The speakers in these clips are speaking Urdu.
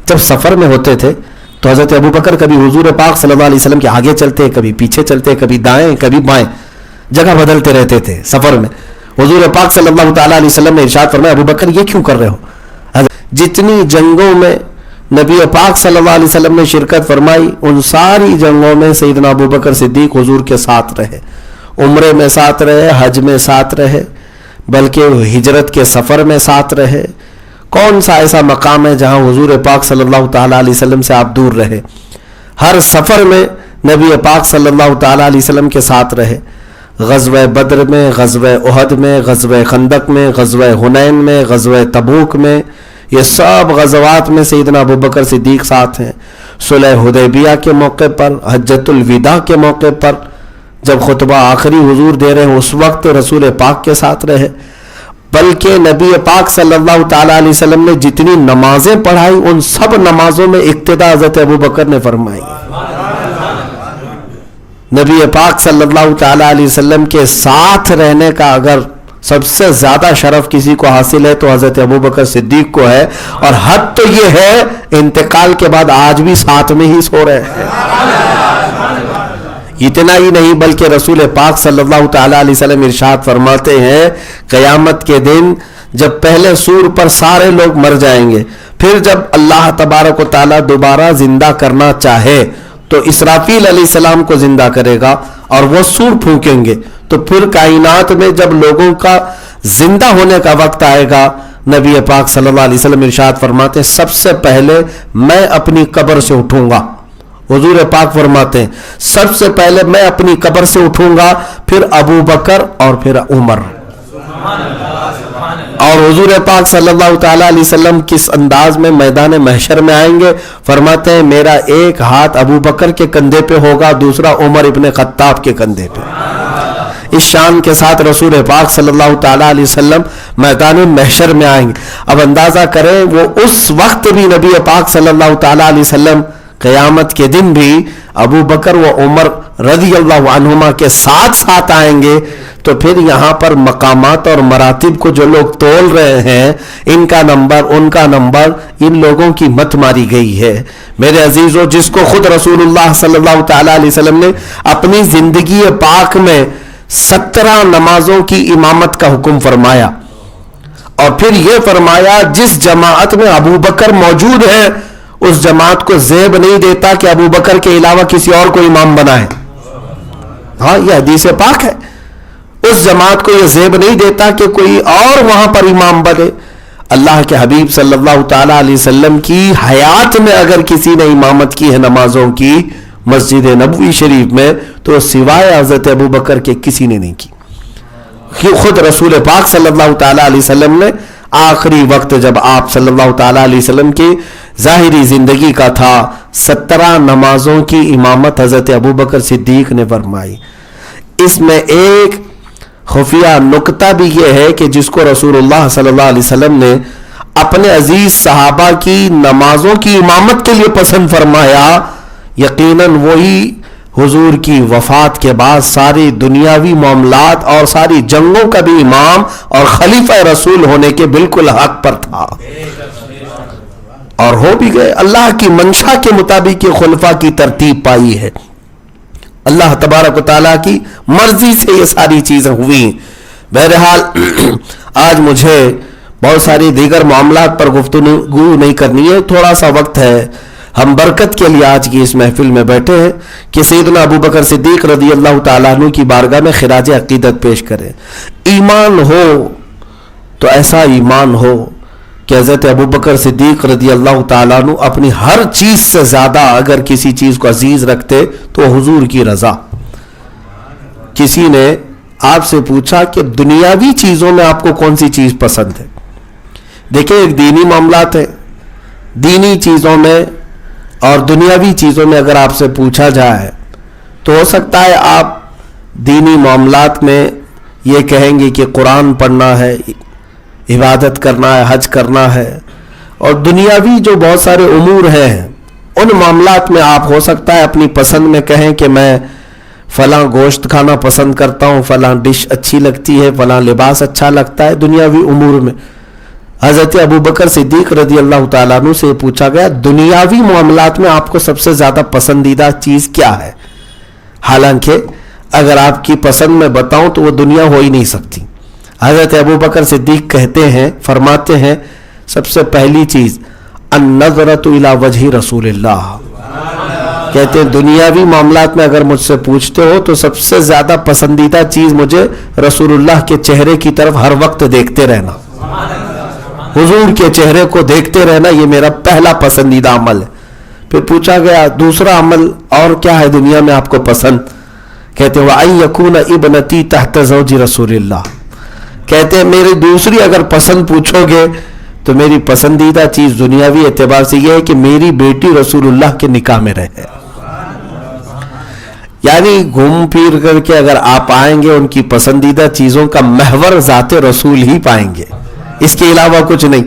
جب سفر میں ہوتے تھے تو حضرت ابو بکر کبھی حضور پاک صلی اللہ علیہ وسلم کے آگے چلتے، کبھی پیچھے چلتے، کبھی دائیں کبھی بائیں، جگہ بدلتے رہتے تھے سفر میں. حضور پاک صلی اللہ تعالیٰ علیہ وسلم نے ارشاد فرمایا ابو بکر یہ کیوں کر رہے ہو؟ جتنی جنگوں میں نبی پاک صلی اللہ علیہ وسلم نے شرکت فرمائی ان ساری جنگوں میں سیدنا ابو بکر صدیق حضور کے ساتھ رہے، عمرے میں ساتھ رہے، حج میں ساتھ رہے، بلکہ ہجرت کے سفر میں ساتھ رہے. کون سا ایسا مقام ہے جہاں حضور پاک صلی اللہ تعالیٰ علیہ وسلم سے آپ دور رہے؟ ہر سفر میں نبی پاک صلی اللہ تعالیٰ علیہ وسلم کے ساتھ رہے. غزوہ بدر میں، غزوہ احد میں، غزوہ خندق میں، غزوہ حنین میں، غزوہ تبوک میں، یہ سب غزوات میں سیدنا ابو بکر صدیق ساتھ ہیں. صلح حدیبیہ کے موقع پر، حجۃ الوداع کے موقع پر جب خطبہ آخری حضور دے رہے ہیں اس وقت رسول پاک کے ساتھ رہے. بلکہ نبی پاک صلی اللہ تعالیٰ علیہ وسلم نے جتنی نمازیں پڑھائی ان سب نمازوں میں اقتدا حضرت ابو بکر نے فرمائی. نبی پاک صلی اللہ تعالیٰ علیہ وسلم کے ساتھ رہنے کا اگر سب سے زیادہ شرف کسی کو حاصل ہے تو حضرت ابو بکر صدیق کو ہے. اور حد تو یہ ہے انتقال کے بعد آج بھی ساتھ میں ہی سو رہے ہیں. اتنا ہی نہیں بلکہ رسول پاک صلی اللہ تعالیٰ علیہ وسلم ارشاد فرماتے ہیں قیامت کے دن جب پہلے سور پر سارے لوگ مر جائیں گے، پھر جب اللہ تبارک و تعالیٰ دوبارہ زندہ کرنا چاہے تو اسرافیل علیہ السلام کو زندہ کرے گا اور وہ سور پھونکیں گے. تو پھر کائنات میں جب لوگوں کا زندہ ہونے کا وقت آئے گا نبی پاک صلی اللہ علیہ وسلم ارشاد فرماتے ہیں سب سے پہلے میں اپنی قبر سے اٹھوں گا. حضور پاک فرماتے ہیں سب سے پہلے میں اپنی قبر سے اٹھوں گا، پھر ابو بکر اور پھر عمر. اور حضور پاک صلی اللہ تعالیٰ علیہ وسلم کس انداز میں میدان محشر میں آئیں گے؟ فرماتے ہیں میرا ایک ہاتھ ابو بکر کے کندھے پہ ہوگا، دوسرا عمر ابن خطاب کے کندھے پہ. اس شان کے ساتھ رسول پاک صلی اللہ تعالیٰ علیہ وسلم میدان محشر میں آئیں گے. اب اندازہ کریں وہ اس وقت بھی نبی پاک صلی اللہ تعالیٰ علیہ وسلم قیامت کے دن بھی ابو بکر و عمر رضی اللہ عنہما کے ساتھ ساتھ آئیں گے. تو پھر یہاں پر مقامات اور مراتب کو جو لوگ تول رہے ہیں ان کا نمبر ان کا نمبر ان لوگوں کی مت ماری گئی ہے. میرے عزیزو جس کو خود رسول اللہ صلی اللہ تعالیٰ علیہ وسلم نے اپنی زندگی پاک میں 17 نمازوں کی امامت کا حکم فرمایا اور پھر یہ فرمایا جس جماعت میں ابو بکر موجود ہے اس جماعت کو زیب نہیں دیتا کہ ابو بکر کے علاوہ کسی اور کو امام بنائے. ہاں یہ حدیث پاک ہے. اس جماعت کو یہ زیب نہیں دیتا کہ کوئی اور وہاں پر امام بنے. اللہ کے حبیب صلی اللہ تعالیٰ علیہ وسلم کی حیات میں اگر کسی نے امامت کی ہے نمازوں کی مسجد نبوی شریف میں تو سوائے حضرت ابو بکر کے کسی نے نہیں کی. خود رسول پاک صلی اللہ تعالیٰ علیہ وسلم نے آخری وقت جب آپ صلی اللہ تعالیٰ علیہ وسلم کی ظاہری زندگی کا تھا 17 نمازوں کی امامت حضرت ابو بکر صدیق نے فرمائی. اس میں ایک خفیہ نکتہ بھی یہ ہے کہ جس کو رسول اللہ صلی اللہ علیہ وسلم نے اپنے عزیز صحابہ کی نمازوں کی امامت کے لیے پسند فرمایا یقیناً وہی حضور کی وفات کے بعد ساری دنیاوی معاملات اور ساری جنگوں کا بھی امام اور خلیفہ رسول ہونے کے بالکل حق پر تھا اور ہو بھی گئے. اللہ کی منشا کے مطابق یہ خلفاء کی ترتیب پائی ہے. اللہ تبارک و تعالیٰ کی مرضی سے یہ ساری چیزیں ہوئی. بہرحال آج مجھے بہت ساری دیگر معاملات پر گفتگو نہیں کرنی ہے، تھوڑا سا وقت ہے. ہم برکت کے لیے آج کی اس محفل میں بیٹھے ہیں کہ سیدنا ابو بکر صدیق رضی اللہ تعالیٰ عنہ کی بارگاہ میں خراج عقیدت پیش کریں. ایمان ہو تو ایسا ایمان ہو کہ حضرت ابو بکر صدیق رضی اللہ تعالیٰ عنہ اپنی ہر چیز سے زیادہ اگر کسی چیز کو عزیز رکھتے تو حضور کی رضا. کسی نے آپ سے پوچھا کہ دنیاوی چیزوں میں آپ کو کون سی چیز پسند ہے؟ دیکھیں ایک دینی معاملات ہے، دینی چیزوں میں اور دنیاوی چیزوں میں اگر آپ سے پوچھا جائے تو ہو سکتا ہے آپ دینی معاملات میں یہ کہیں گے کہ قرآن پڑھنا ہے، عبادت کرنا ہے، حج کرنا ہے. اور دنیاوی جو بہت سارے امور ہیں ان معاملات میں آپ ہو سکتا ہے اپنی پسند میں کہیں کہ میں فلاں گوشت کھانا پسند کرتا ہوں، فلاں ڈش اچھی لگتی ہے، فلاں لباس اچھا لگتا ہے دنیاوی امور میں. حضرت ابو بکر صدیق رضی اللہ تعالیٰ عنہ سے پوچھا گیا دنیاوی معاملات میں آپ کو سب سے زیادہ پسندیدہ چیز کیا ہے؟ حالانکہ اگر آپ کی پسند میں بتاؤں تو وہ دنیا ہو ہی نہیں سکتی. حضرت ابو بکر صدیق کہتے ہیں، فرماتے ہیں، سب سے پہلی چیز النظرۃ الی وجہ رسول اللہ. کہتے ہیں دنیاوی معاملات میں اگر مجھ سے پوچھتے ہو تو سب سے زیادہ پسندیدہ چیز مجھے رسول اللہ کے چہرے کی طرف ہر وقت دیکھتے رہنا، حضور کے چہرے کو دیکھتے رہنا، یہ میرا پہلا پسندیدہ عمل ہے. پھر پوچھا گیا دوسرا عمل اور کیا ہے دنیا میں آپ کو پسند؟ کہتے ہیں وَأَن يَكُونَ ابْنَتِي تَحْتَ زَوْجِ رسول اللہ. کہتے ہیں میری دوسری اگر پسند پوچھو گے تو میری پسندیدہ چیز دنیاوی اعتبار سے یہ ہے کہ میری بیٹی رسول اللہ کے نکاح میں رہے. یعنی گھوم پھر کر کے اگر آپ آئیں گے ان کی پسندیدہ چیزوں کا محور ذات رسول ہی پائیں گے، اس کے علاوہ کچھ نہیں.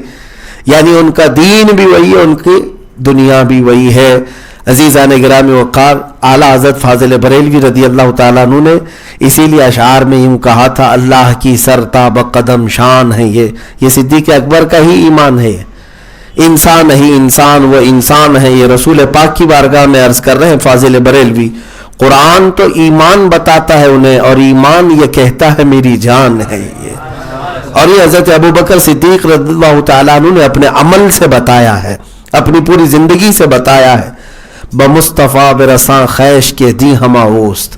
یعنی ان کا دین بھی وہی ہے، ان کی دنیا بھی وہی ہے. عزیزان گرامی وقار، اعلیٰ حضرت فاضل بریلوی رضی اللہ تعالیٰ عنہ نے اسی لیے اشعار میں یوں کہا تھا اللہ کی سرتاب قدم شان ہے یہ صدیق اکبر کا ہی ایمان ہے. انسان ہی انسان وہ انسان ہے، یہ رسول پاک کی بارگاہ میں عرض کر رہے ہیں فاضل بریلوی. قرآن تو ایمان بتاتا ہے انہیں، اور ایمان یہ کہتا ہے میری جان ہے یہ. اور یہ حضرت ابو بکر صدیق رضی اللہ تعالیٰ عنہ نے اپنے عمل سے بتایا ہے، اپنی پوری زندگی سے بتایا ہے. بمصطفیٰ برساں خیش کے دی ہما اوست.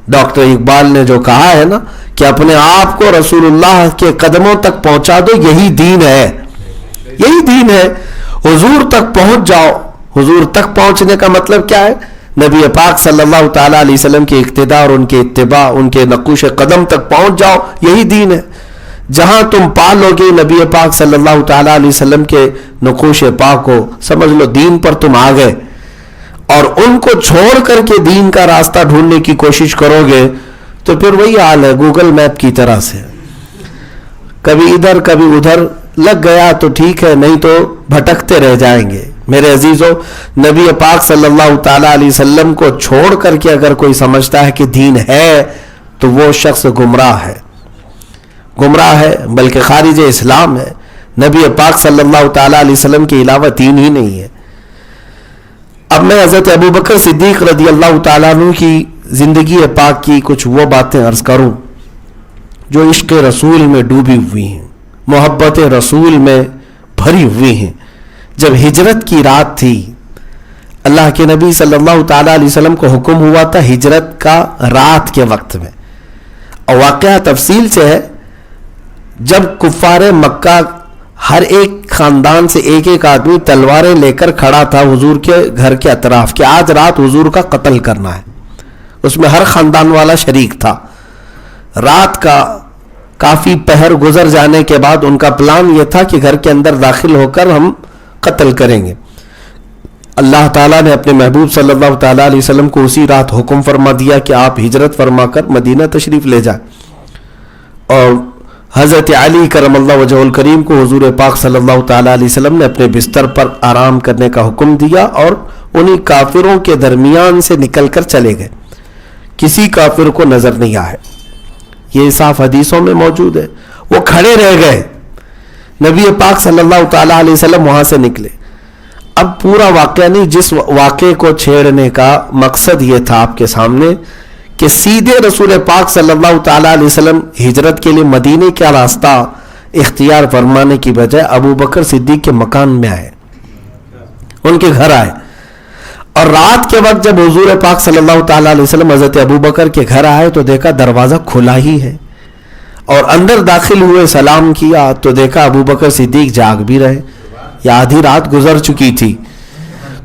ڈاکٹر اقبال نے جو کہا ہے نا کہ اپنے آپ کو رسول اللہ کے قدموں تک پہنچا دو، یہی دین ہے، یہی دین ہے. حضور تک پہنچ جاؤ. حضور تک پہنچنے کا مطلب کیا ہے؟ نبی پاک صلی اللہ تعالیٰ علیہ وسلم کے اقتداء اور ان کے اتباع، ان کے نقوش قدم تک پہنچ جاؤ، یہی دین ہے. جہاں تم پالو گے نبی پاک صلی اللہ تعالیٰ علیہ وسلم کے نقوش پاک کو، سمجھ لو دین پر تم آ گئے. اور ان کو چھوڑ کر کے دین کا راستہ ڈھونڈنے کی کوشش کرو گے تو پھر وہی حال ہے گوگل میپ کی طرح سے، کبھی ادھر کبھی ادھر لگ گیا تو ٹھیک ہے، نہیں تو بھٹکتے رہ جائیں گے. میرے عزیزو، نبی پاک صلی اللہ تعالیٰ علیہ وسلم کو چھوڑ کر کے اگر کوئی سمجھتا ہے کہ دین ہے تو وہ شخص گمراہ ہے، گمراہ ہے، بلکہ خارج اسلام ہے. نبی پاک صلی اللہ تعالیٰ علیہ وسلم کے علاوہ دین ہی نہیں ہے. اب میں حضرت ابو بکر صدیق رضی اللہ تعالیٰ عنہ کی زندگی پاک کی کچھ وہ باتیں عرض کروں جو عشق رسول میں ڈوبی ہوئی ہیں، محبت رسول میں بھری ہوئی ہیں. جب ہجرت کی رات تھی، اللہ کے نبی صلی اللہ تعالیٰ علیہ وسلم کو حکم ہوا تھا ہجرت کا رات کے وقت میں. اور واقعہ تفصیل سے ہے، جب کفار مکہ ہر ایک خاندان سے ایک ایک آدمی تلواریں لے کر کھڑا تھا حضور کے گھر کے اطراف کہ آج رات حضور کا قتل کرنا ہے، اس میں ہر خاندان والا شریک تھا. رات کا کافی پہر گزر جانے کے بعد ان کا پلان یہ تھا کہ گھر کے اندر داخل ہو کر ہم قتل کریں گے. اللہ تعالیٰ نے اپنے محبوب صلی اللہ تعالیٰ علیہ وسلم کو اسی رات حکم فرما دیا کہ آپ ہجرت فرما کر مدینہ تشریف لے جائیں. اور حضرت علی کرم اللہ وجہ الکریم کو حضور پاک صلی اللہ تعالیٰ علیہ وسلم نے اپنے بستر پر آرام کرنے کا حکم دیا اور انہی کافروں کے درمیان سے نکل کر چلے گئے، کسی کافر کو نظر نہیں آئے. یہ صاف حدیثوں میں موجود ہے. وہ کھڑے رہ گئے، نبی پاک صلی اللہ تعالیٰ علیہ وسلم وہاں سے نکلے. اب پورا واقعہ نہیں، جس واقعے کو چھیڑنے کا مقصد یہ تھا آپ کے سامنے کہ سیدھے رسول پاک صلی اللہ تعالیٰ علیہ وسلم ہجرت کے لیے مدینے کا راستہ اختیار فرمانے کی بجائے ابو بکر صدیق کے مکان میں آئے، ان کے گھر آئے. اور رات کے وقت جب حضور پاک صلی اللہ تعالیٰ علیہ وسلم حضرت ابو بکر کے گھر آئے تو دیکھا دروازہ کھلا ہی ہے، اور اندر داخل ہوئے سلام کیا تو دیکھا ابو بکر صدیق جاگ بھی رہے، یا آدھی رات گزر چکی تھی.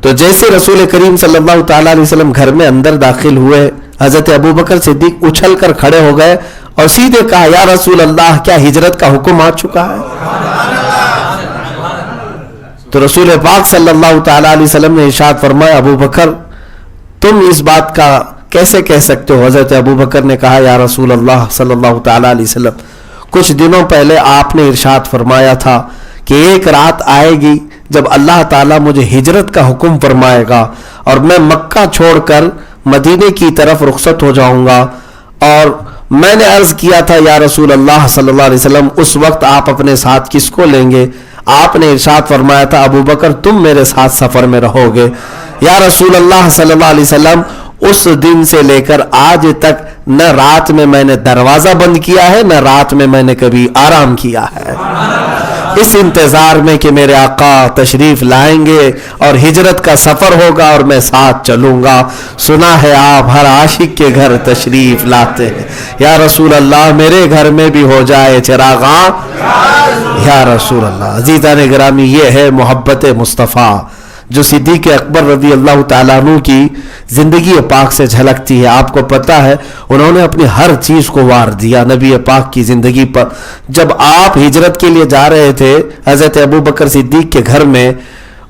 تو جیسے رسول کریم صلی اللہ تعالیٰ علیہ وسلم گھر میں اندر داخل ہوئے، حضرت ابو بکر صدیق اچھل کر کھڑے ہو گئے اور سیدھے کہا یا رسول اللہ کیا ہجرت کا حکم آ چکا ہے؟ تو رسول پاک صلی اللہ تعالیٰ علیہ وسلم نے ارشاد فرمایا ابو بکر تم اس بات کا کیسے کہہ سکتے ہو؟ حضرت ابو بکر نے کہا یا رسول اللہ صلی اللہ تعالیٰ علیہ وسلم کچھ دنوں پہلے آپ نے ارشاد فرمایا تھا کہ ایک رات آئے گی جب اللہ تعالیٰ مجھے ہجرت کا حکم فرمائے گا اور میں مکہ چھوڑ کر مدینے کی طرف رخصت ہو جاؤں گا اور میں نے عرض کیا تھا یا رسول اللہ صلی اللہ علیہ وسلم اس وقت آپ اپنے ساتھ کس کو لیں گے؟ آپ نے ارشاد فرمایا تھا ابو بکر تم میرے ساتھ سفر میں رہو گے۔ یا رسول اللہ صلی اللہ علیہ وسلم اس دن سے لے کر آج تک نہ رات میں نے دروازہ بند کیا ہے، نہ رات میں نے کبھی آرام کیا ہے، اس انتظار میں کہ میرے آقا تشریف لائیں گے اور ہجرت کا سفر ہوگا اور میں ساتھ چلوں گا۔ سنا ہے آپ ہر عاشق کے گھر تشریف لاتے ہیں، یا رسول اللہ میرے گھر میں بھی ہو جائے چراغاں یا رسول اللہ۔ عزیزان گرامی، یہ ہے محبت مصطفیٰ جو صدیق اکبر رضی اللہ تعالیٰ عنہ کی زندگی پاک سے جھلکتی ہے۔ آپ کو پتہ ہے انہوں نے اپنی ہر چیز کو وار دیا نبی پاک کی زندگی پر۔ جب آپ ہجرت کے لیے جا رہے تھے حضرت ابو بکر صدیق کے گھر میں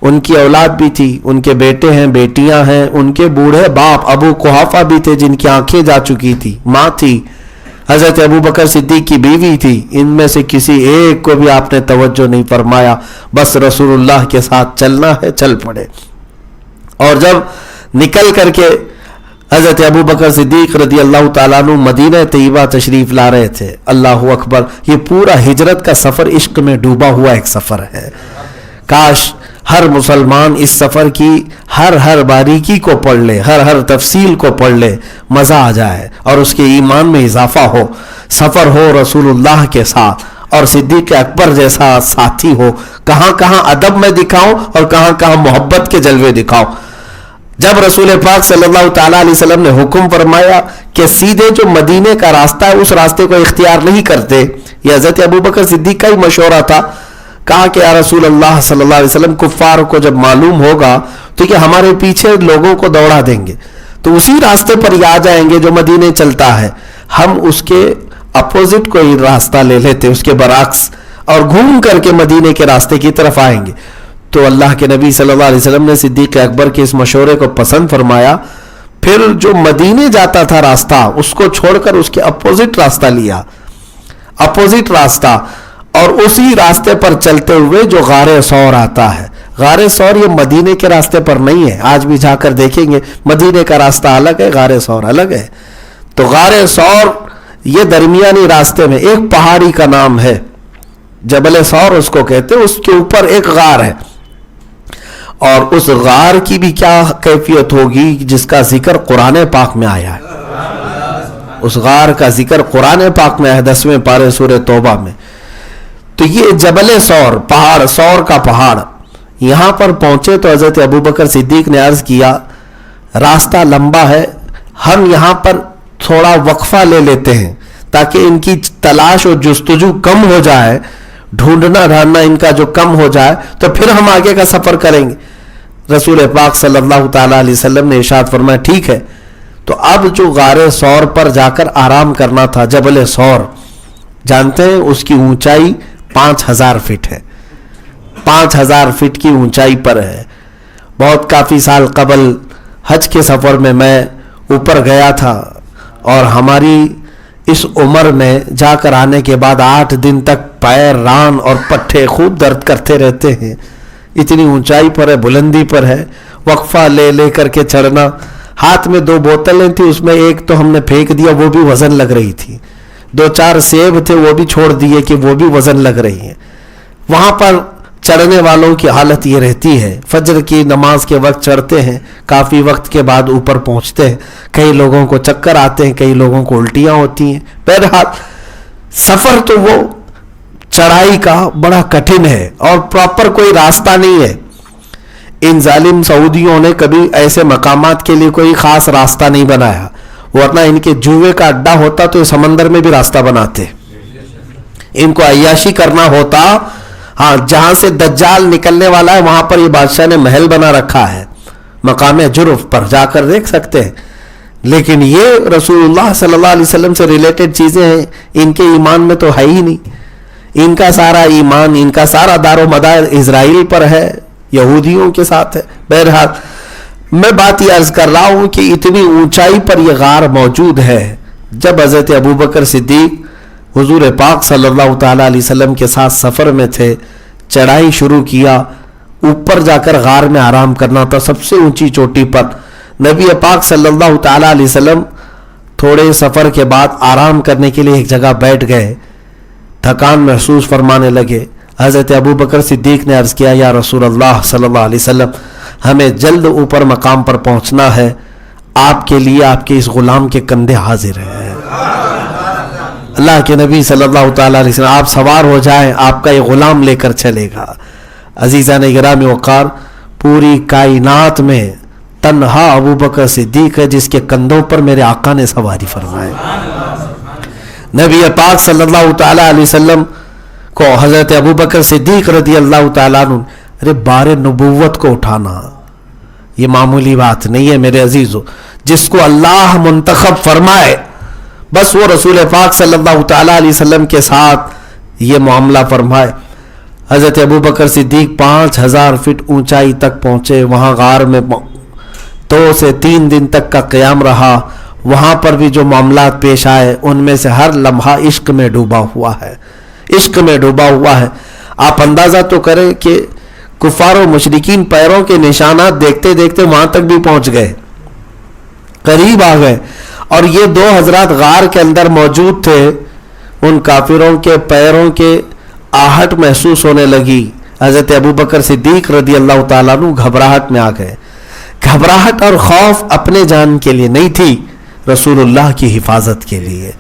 ان کی اولاد بھی تھی، ان کے بیٹے ہیں، بیٹیاں ہیں، ان کے بوڑھے باپ ابو قحافہ بھی تھے جن کی آنکھیں جا چکی تھی، ماں تھی، حضرت ابو بکر صدیق کی بیوی تھی۔ ان میں سے کسی ایک کو بھی آپ نے توجہ نہیں فرمایا، بس رسول اللہ کے ساتھ چلنا ہے، چل پڑے۔ اور جب نکل کر کے حضرت ابو بکر صدیق رضی اللہ تعالیٰ عنہ مدینہ طیبہ تشریف لا رہے تھے، اللہ اکبر، یہ پورا ہجرت کا سفر عشق میں ڈوبا ہوا ایک سفر ہے۔ کاش ہر مسلمان اس سفر کی ہر باریکی کو پڑھ لے، ہر تفصیل کو پڑھ لے، مزہ آ جائے اور اس کے ایمان میں اضافہ ہو۔ سفر ہو رسول اللہ کے ساتھ اور صدیق اکبر جیسا ساتھی ہو، کہاں کہاں ادب میں دکھاؤں اور کہاں کہاں محبت کے جلوے دکھاؤں۔ جب رسول پاک صلی اللہ تعالیٰ علیہ وسلم نے حکم فرمایا کہ سیدھے جو مدینے کا راستہ ہے اس راستے کو اختیار نہیں کرتے، یہ حضرت ابو بکر صدیق کا ہی مشورہ تھا۔ کہا کہ یا رسول اللہ صلی اللہ علیہ وسلم کفار کو جب معلوم ہوگا تو کہ ہمارے پیچھے لوگوں کو دوڑا دیں گے، تو اسی راستے پر ہی آ جائیں گے جو مدینے چلتا ہے، ہم اس کے اپوزٹ کوئی راستہ لے لیتے، اس کے برعکس، اور گھوم کر کے مدینے کے راستے کی طرف آئیں گے۔ تو اللہ کے نبی صلی اللہ علیہ وسلم نے صدیق اکبر کے اس مشورے کو پسند فرمایا، پھر جو مدینے جاتا تھا راستہ اس کو چھوڑ کر اس کے اپوزٹ راستہ لیا، اپوزٹ راستہ، اور اسی راستے پر چلتے ہوئے جو غار ثور آتا ہے۔ غار ثور یہ مدینے کے راستے پر نہیں ہے، آج بھی جا کر دیکھیں گے مدینے کا راستہ الگ ہے، غار ثور الگ ہے۔ تو غار ثور یہ درمیانی راستے میں ایک پہاڑی کا نام ہے، جبل ثور اس کو کہتے ہیں، اس کے اوپر ایک غار ہے، اور اس غار کی بھی کیا کیفیت ہوگی جس کا ذکر قرآن پاک میں آیا ہے۔ اس غار کا ذکر قرآن پاک میں ہے 10ویں پارے سورہ توبہ میں۔ تو یہ جبل ثور، پہاڑ، ثور کا پہاڑ، یہاں پر پہنچے تو حضرت ابو بکر صدیق نے عرض کیا راستہ لمبا ہے، ہم یہاں پر تھوڑا وقفہ لے لیتے ہیں تاکہ ان کی تلاش اور جستجو کم ہو جائے، ڈھونڈنا ڈھانڈنا ان کا جو کم ہو جائے تو پھر ہم آگے کا سفر کریں گے۔ رسول پاک صلی اللہ تعالیٰ علیہ وسلم نے ارشاد فرمایا ٹھیک ہے۔ تو اب جو غار ثور پر جا کر آرام کرنا تھا، جبل ثور جانتے ہیں اس کی اونچائی 5000 فٹ ہے، 5000 فٹ کی اونچائی پر ہے۔ بہت کافی سال قبل حج کے سفر میں اوپر گیا تھا، اور ہماری اس عمر میں جا کر آنے کے بعد 8 دن تک پیر، ران اور پٹھے خوب درد کرتے رہتے ہیں، اتنی اونچائی پر ہے، بلندی پر ہے، وقفہ لے کر کے چڑھنا۔ ہاتھ میں 2 بوتلیں تھی، اس میں ایک تو ہم نے پھینک دیا، وہ بھی وزن لگ رہی تھی، 2-4 سیب تھے وہ بھی چھوڑ دیے کہ وہ بھی وزن لگ رہی ہیں۔ وہاں پر چڑھنے والوں کی حالت یہ رہتی ہے، فجر کی نماز کے وقت چڑھتے ہیں، کافی وقت کے بعد اوپر پہنچتے ہیں، کئی لوگوں کو چکر آتے ہیں، کئی لوگوں کو الٹیاں ہوتی ہیں۔ بہرحال سفر تو وہ چڑھائی کا بڑا کٹھن ہے اور پراپر کوئی راستہ نہیں ہے۔ ان ظالم سعودیوں نے کبھی ایسے مقامات کے لیے کوئی خاص راستہ نہیں بنایا، ورنہ ان کے جوئے کا اڈا ہوتا تو سمندر میں بھی راستہ بناتے۔ ان کو عیاشی کرنا ہوتا، ہاں جہاں سے دجال نکلنے والا ہے وہاں پر یہ بادشاہ نے محل بنا رکھا ہے، مقام جرف پر جا کر دیکھ سکتے ہیں، لیکن یہ رسول اللہ صلی اللہ علیہ وسلم سے ریلیٹڈ چیزیں ہیں، ان کے ایمان میں تو ہے ہی نہیں۔ ان کا سارا ایمان، ان کا سارا دار و مدار اسرائیل پر ہے، یہودیوں کے ساتھ ہے۔ بہرحال میں بات یہ عرض کر رہا ہوں کہ اتنی اونچائی پر یہ غار موجود ہے۔ جب حضرت ابو بکر صدیق حضور پاک صلی اللہ تعالیٰ علیہ وسلم کے ساتھ سفر میں تھے، چڑھائی شروع کیا، اوپر جا کر غار میں آرام کرنا تھا، سب سے اونچی چوٹی پر۔ نبی پاک صلی اللہ تعالیٰ علیہ وسلم تھوڑے سفر کے بعد آرام کرنے کے لیے ایک جگہ بیٹھ گئے, تھکان محسوس فرمانے لگے. حضرت ابو بکر صدیق نے عرض کیا, یا رسول اللہ صلی اللہ علیہ وسلم, ہمیں جلد اوپر مقام پر پہنچنا ہے, آپ کے لیے آپ کے اس غلام کے کندھے حاضر ہیں. اللہ کے نبی صلی اللہ تعالیٰ علیہ وسلم, آپ سوار ہو جائیں, آپ کا یہ غلام لے کر چلے گا. عزیزان گرامی وقار, پوری کائنات میں تنہا ابو بکر صدیق ہے جس کے کندھوں پر میرے آقا نے سواری فرمائے. نبی پاک صلی اللہ تعالیٰ علیہ وسلم کو حضرت ابو بکر صدیق رضی اللہ تعالیٰ عنہ, ارے بار نبوت کو اٹھانا یہ معمولی بات نہیں ہے میرے عزیزو. جس کو اللہ منتخب فرمائے بس وہ رسول پاک صلی اللہ تعالیٰ علیہ وسلم کے ساتھ یہ معاملہ فرمائے. حضرت ابو بکر صدیق 5000 فٹ اونچائی تک پہنچے. وہاں غار میں 2 سے 3 دن تک کا قیام رہا. وہاں پر بھی جو معاملات پیش آئے ان میں سے ہر لمحہ عشق میں ڈوبا ہوا ہے, عشق میں ڈوبا ہوا ہے. آپ اندازہ تو کریں کہ کفار و مشرکین پیروں کے نشانات دیکھتے دیکھتے وہاں تک بھی پہنچ گئے, قریب آ گئے, اور یہ 2 حضرات غار کے اندر موجود تھے. ان کافروں کے پیروں کے آہٹ محسوس ہونے لگی. حضرت ابو بکر صدیق رضی اللہ تعالیٰ عنہ گھبراہٹ میں آ گئے. گھبراہٹ اور خوف اپنے جان کے لیے نہیں تھی, رسول اللہ کی حفاظت کے لیے,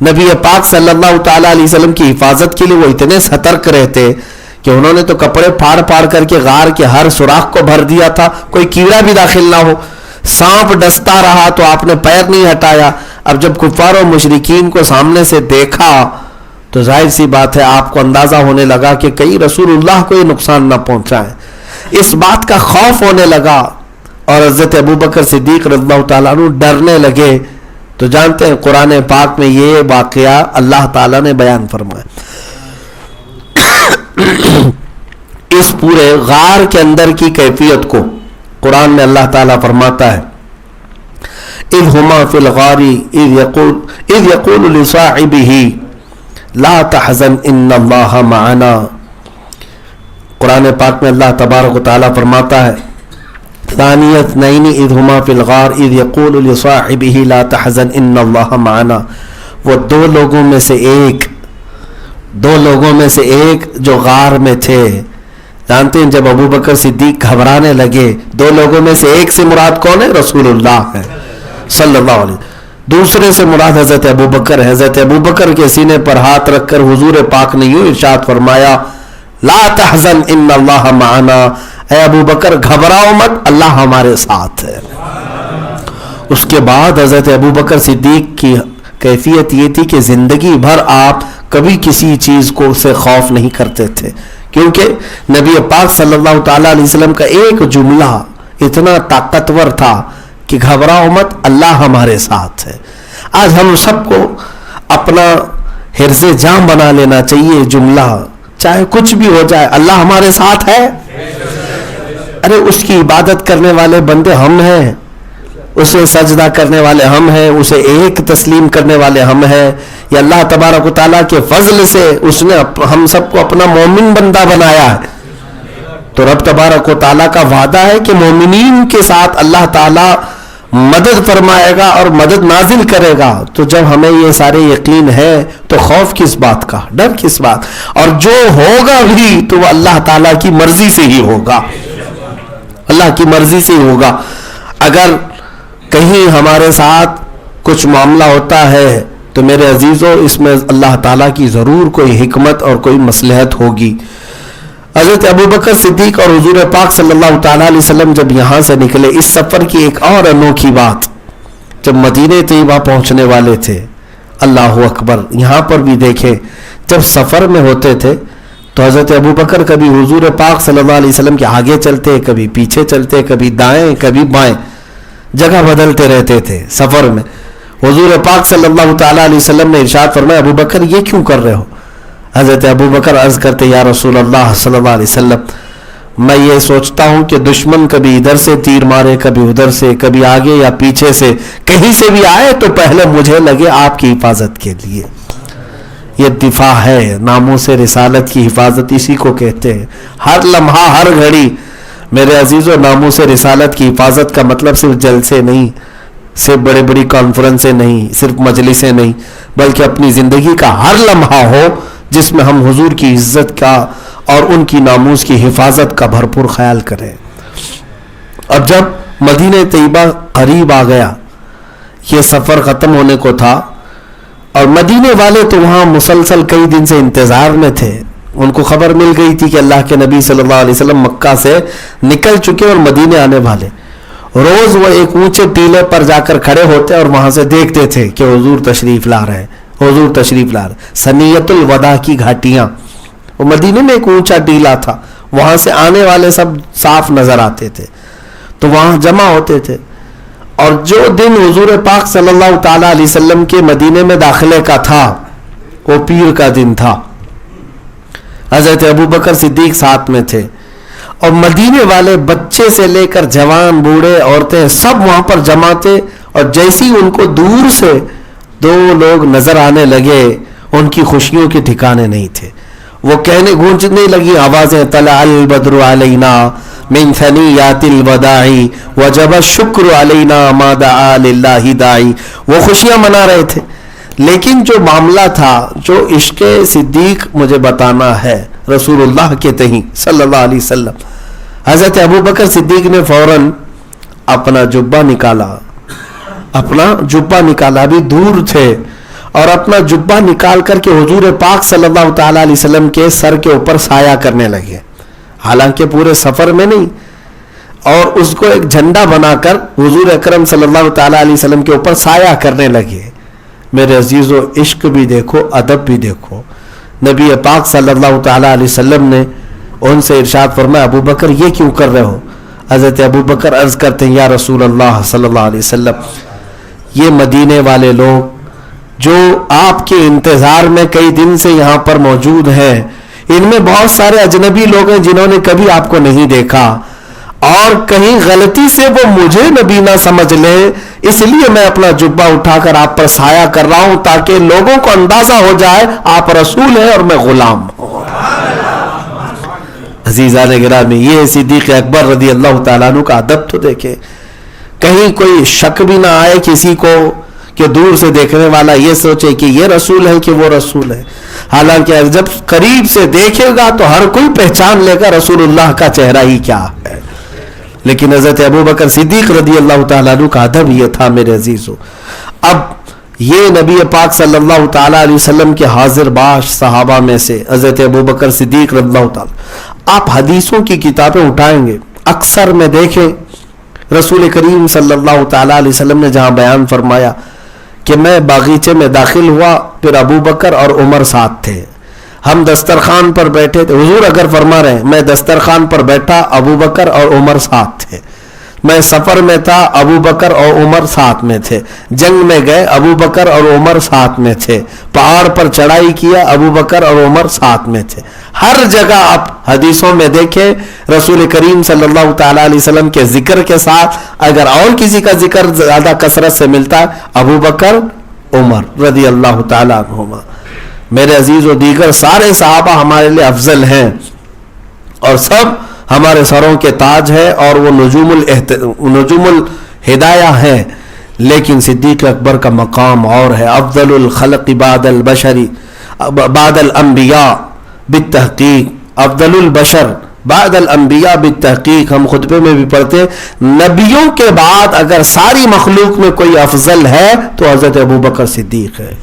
نبی پاک صلی اللہ تعالیٰ علیہ وسلم کی حفاظت کے لیے وہ اتنے سترک رہتے کہ انہوں نے تو کپڑے پھاڑ پھاڑ کر کے غار کے ہر سوراخ کو بھر دیا تھا, کوئی کیڑا بھی داخل نہ ہو. سانپ ڈستا رہا تو آپ نے پیر نہیں ہٹایا. اب جب کفار و مشرکین کو سامنے سے دیکھا تو ظاہر سی بات ہے آپ کو اندازہ ہونے لگا کہ کہیں رسول اللہ کو یہ نقصان نہ پہنچائے. اس بات کا خوف ہونے لگا اور حضرت ابو بکر صدیق رضی اللہ تعالیٰ عنہ ڈرنے لگے. تو جانتے ہیں قرآن پاک میں یہ واقعہ اللہ تعالیٰ نے بیان فرمایا. اس پورے غار کے اندر کی کیفیت کو قرآن میں اللہ تعالیٰ فرماتا ہے, اذ ہما فی الغار اذ یقول لصاحبہ لا تحزن ان اللہ معنا. قرآن پاک میں اللہ تبارک و تعالیٰ فرماتا ہے, ثانی اثنین اذ ہما فی الغار اذ یقول لصاحبہ لا تحزن ان اللہ معنا. وہ 2 لوگوں میں سے ایک جو غار میں تھے. جانتے ہیں جب ابو بکر صدیق گھبرانے لگے, 2 لوگوں میں سے ایک سے مراد کون ہے؟ رسول اللہ ہے صلی اللہ علیہ وسلم. دوسرے سے مراد حضرت ابو بکر ہے. حضرت ابو بکر کے سینے پر ہاتھ رکھ کر حضور پاک نے یوں ارشاد فرمایا, لا تحزن ان اللہ معنا, اے ابو بکر گھبراؤ مت, اللہ ہمارے ساتھ ہے. اس کے بعد حضرت ابو بکر صدیق کی کیفیت یہ تھی کہ زندگی بھر آپ کبھی کسی چیز کو سے خوف نہیں کرتے تھے, کیونکہ نبی پاک صلی اللہ تعالیٰ علیہ وسلم کا ایک جملہ اتنا طاقتور تھا کہ گھبراؤ مت, اللہ ہمارے ساتھ ہے. آج ہم سب کو اپنا حرز جاں بنا لینا چاہیے جملہ, چاہے کچھ بھی ہو جائے, اللہ ہمارے ساتھ ہے. ارے اس کی عبادت کرنے والے بندے ہم ہیں, اسے سجدہ کرنے والے ہم ہیں, اسے ایک تسلیم کرنے والے ہم ہیں. یا اللہ تبارک و تعالیٰ کے فضل سے اس نے ہم سب کو اپنا مومن بندہ بنایا ہے. تو رب تبارک و تعالیٰ کا وعدہ ہے کہ مومنین کے ساتھ اللہ تعالیٰ مدد فرمائے گا اور مدد نازل کرے گا. تو جب ہمیں یہ سارے یقین ہے تو خوف کس بات کا, ڈر کس بات, اور جو ہوگا بھی تو وہ اللہ تعالیٰ کی مرضی سے ہی ہوگا, اللہ کی مرضی سے ہی ہوگا. اگر کہیں ہمارے ساتھ کچھ معاملہ ہوتا ہے تو میرے عزیزوں اس میں اللہ تعالیٰ کی ضرور کوئی حکمت اور کوئی مصلحت ہوگی. حضرت ابو بکر صدیق اور حضور پاک صلی اللہ تعالیٰ علیہ وسلم جب یہاں سے نکلے, اس سفر کی ایک اور انوکھی بات, جب مدینہ طیبہ پہنچنے والے تھے, اللہ اکبر, یہاں پر بھی دیکھیں جب سفر میں ہوتے تھے تو حضرت ابو بکر کبھی حضور پاک صلی اللہ علیہ وسلم کے آگے چلتے, کبھی پیچھے چلتے, کبھی دائیں کبھی بائیں, جگہ بدلتے رہتے تھے سفر میں. حضور پاک صلی اللہ تعالیٰ علیہ وسلم نے ارشاد فرمایا, ابو بکر یہ کیوں کر رہے ہو؟ حضرت ابو بکر عرض کرتے, یا رسول اللہ صلی اللہ علیہ وسلم, میں یہ سوچتا ہوں کہ دشمن کبھی ادھر سے تیر مارے, کبھی ادھر سے, کبھی آگے یا پیچھے سے, کہیں سے بھی آئے تو پہلے مجھے لگے آپ کی حفاظت کے لیے. یہ دفاع ہے, ناموس رسالت کی حفاظت اسی کو کہتے ہیں. ہر لمحہ ہر گھڑی میرے عزیزو ناموس رسالت کی حفاظت کا مطلب صرف جلسے نہیں, صرف بڑے بڑی کانفرنسیں نہیں، صرف مجلسیں نہیں، بلکہ اپنی زندگی کا ہر لمحہ ہو جس میں ہم حضور کی عزت کا اور ان کی ناموس کی حفاظت کا بھرپور خیال کریں۔ اب جب مدینہ طیبہ قریب آ گیا، یہ سفر ختم ہونے کو تھا، اور مدینے والے تو وہاں مسلسل کئی دن سے انتظار میں تھے، ان کو خبر مل گئی تھی کہ اللہ کے نبی صلی اللہ علیہ وسلم مکہ سے نکل چکے اور مدینے آنے والے۔ روز وہ ایک اونچے ٹیلے پر جا کر کھڑے ہوتے اور وہاں سے دیکھتے تھے کہ حضور تشریف لا رہے ہیں، حضور تشریف لا رہے۔ سنیت الوداع کی گھاٹیاں، وہ مدینے میں ایک اونچا ٹیلا تھا، وہاں سے آنے والے سب صاف نظر آتے تھے، تو وہاں جمع ہوتے تھے۔ اور جو دن حضور پاک صلی اللہ تعالی علیہ وسلم کے مدینے میں داخلے کا تھا وہ پیر کا دن تھا۔ حضرت ابوبکر صدیق ساتھ میں تھے، اور مدینے والے بچے سے لے کر جوان، بوڑھے، عورتیں سب وہاں پر جمع تھے، اور جیسی ان کو دور سے دو لوگ نظر آنے لگے ان کی خوشیوں کے ٹھکانے نہیں تھے۔ وہ کہنے گونجنے لگی آوازیں، طلع البدر علینا من ثنیات الوداع وجب الشکر علینا ما دعا للہ داعی۔ وہ خوشیاں منا رہے تھے، لیکن جو معاملہ تھا، جو عشق صدیق مجھے بتانا ہے رسول اللہ کے تئیں صلی اللہ علیہ وسلم، حضرت ابوبکر صدیق نے فوراً اپنا جبہ نکالا، ابھی دور تھے، اور اپنا جبہ نکال کر کے حضور پاک صلی اللہ تعالی علیہ وسلم کے سر کے اوپر سایہ کرنے لگے، حالانکہ پورے سفر میں نہیں، اور اس کو ایک جھنڈا بنا کر حضور اکرم صلی اللہ تعالی علیہ وسلم کے اوپر سایہ کرنے لگے۔ میرے عزیزو، عشق بھی دیکھو، ادب بھی دیکھو۔ نبی پاک صلی اللہ تعالی علیہ وسلم نے ان سے ارشاد فرمایا، ابو بکر یہ کیوں کر رہے ہو؟ حضرت ابو بکر عرض کرتے ہیں، یا رسول اللہ صلی اللہ علیہ وسلم، یہ مدینے والے لوگ جو آپ کے انتظار میں کئی دن سے یہاں پر موجود ہیں، ان میں بہت سارے اجنبی لوگ ہیں جنہوں نے کبھی آپ کو نہیں دیکھا، اور کہیں غلطی سے وہ مجھے نبی نہ سمجھ لے، اس لیے میں اپنا جبہ اٹھا کر آپ پر سایہ کر رہا ہوں تاکہ لوگوں کو اندازہ ہو جائے آپ رسول ہیں اور میں غلام ہوں۔ عزیزان گرامی، یہ صدیق اکبر رضی اللہ تعالیٰ عنہ کا ادب تو دیکھیں، کہیں کوئی شک بھی نہ آئے کسی کو کہ دور سے دیکھنے والا یہ سوچے کہ یہ رسول ہے کہ وہ رسول ہے، حالانکہ جب قریب سے دیکھے گا تو ہر کوئی پہچان لے گا رسول اللہ کا چہرہ ہی کیا ہے۔ لیکن حضرت ابوبکر صدیق رضی اللہ تعالیٰ عنہ کا ادب یہ تھا میرے عزیزو۔ اب یہ نبی پاک صلی اللہ تعالیٰ علیہ وسلم کے حاضر باش صحابہ میں سے حضرت ابوبکر صدیق رضی اللہ تعالیٰ، آپ حدیثوں کی کتابیں اٹھائیں گے، اکثر میں دیکھیں رسول کریم صلی اللہ تعالیٰ علیہ وسلم نے جہاں بیان فرمایا کہ میں باغیچے میں داخل ہوا، پھر ابو بکر اور عمر ساتھ تھے، ہم دسترخوان پر بیٹھے تھے، حضور اگر فرما رہے ہیں میں دسترخوان پر بیٹھا، ابو بکر اور عمر ساتھ تھے، میں سفر میں تھا، ابو بکر اور عمر ساتھ میں تھے، جنگ میں گئے، ابو بکر اور عمر ساتھ میں تھے، پہاڑ پر چڑھائی کیا، ابو بکر اور عمر ساتھ میں تھے۔ ہر جگہ آپ حدیثوں میں دیکھیں رسول کریم صلی اللہ تعالیٰ علیہ وسلم کے ذکر کے ساتھ اگر اور کسی کا ذکر زیادہ کثرت سے ملتا ہے، ابو بکر عمر رضی اللہ تعالیٰ عنہما۔ میرے عزیز و دیگر سارے صحابہ ہمارے لیے افضل ہیں اور سب ہمارے سروں کے تاج ہیں اور وہ نجوم الہدایہ ہیں، لیکن صدیق اکبر کا مقام اور ہے۔ افضل الخلق بعد البشر بعد الانبیاء بالتحقیق، افضل البشر بعد الانبیاء بالتحقیق، ہم خطبے میں بھی پڑھتے ہیں نبیوں کے بعد اگر ساری مخلوق میں کوئی افضل ہے تو حضرت ابوبکر صدیق ہے۔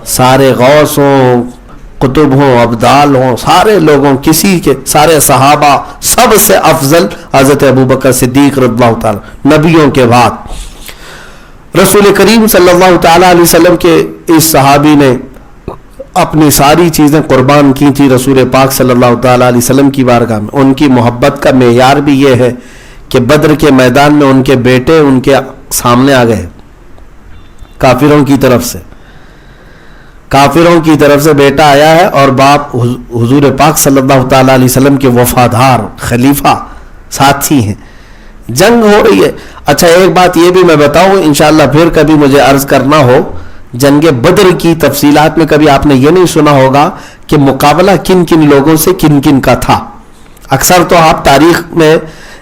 سارے غوث ہوں، قطب ہوں، ابدال ہوں، سارے لوگوں کسی کے سارے صحابہ سب سے افضل حضرت ابوبکر صدیق رضی اللہ تعالی نبیوں کے بعد۔ رسول کریم صلی اللہ تعالیٰ علیہ وسلم کے اس صحابی نے اپنی ساری چیزیں قربان کی تھی رسول پاک صلی اللہ تعالیٰ علیہ وسلم کی بارگاہ میں۔ ان کی محبت کا معیار بھی یہ ہے کہ بدر کے میدان میں ان کے بیٹے ان کے سامنے آ گئے، کافروں کی طرف سے بیٹا آیا ہے اور باپ حضور پاک صلی اللہ تعالیٰ علیہ وسلم کے وفادار خلیفہ ساتھی ہیں، جنگ ہو رہی ہے۔ اچھا ایک بات یہ بھی میں بتاؤں انشاءاللہ پھر کبھی مجھے عرض کرنا ہو، جنگ بدر کی تفصیلات میں کبھی آپ نے یہ نہیں سنا ہوگا کہ مقابلہ کن کن لوگوں سے کن کن کا تھا۔ اکثر تو آپ تاریخ میں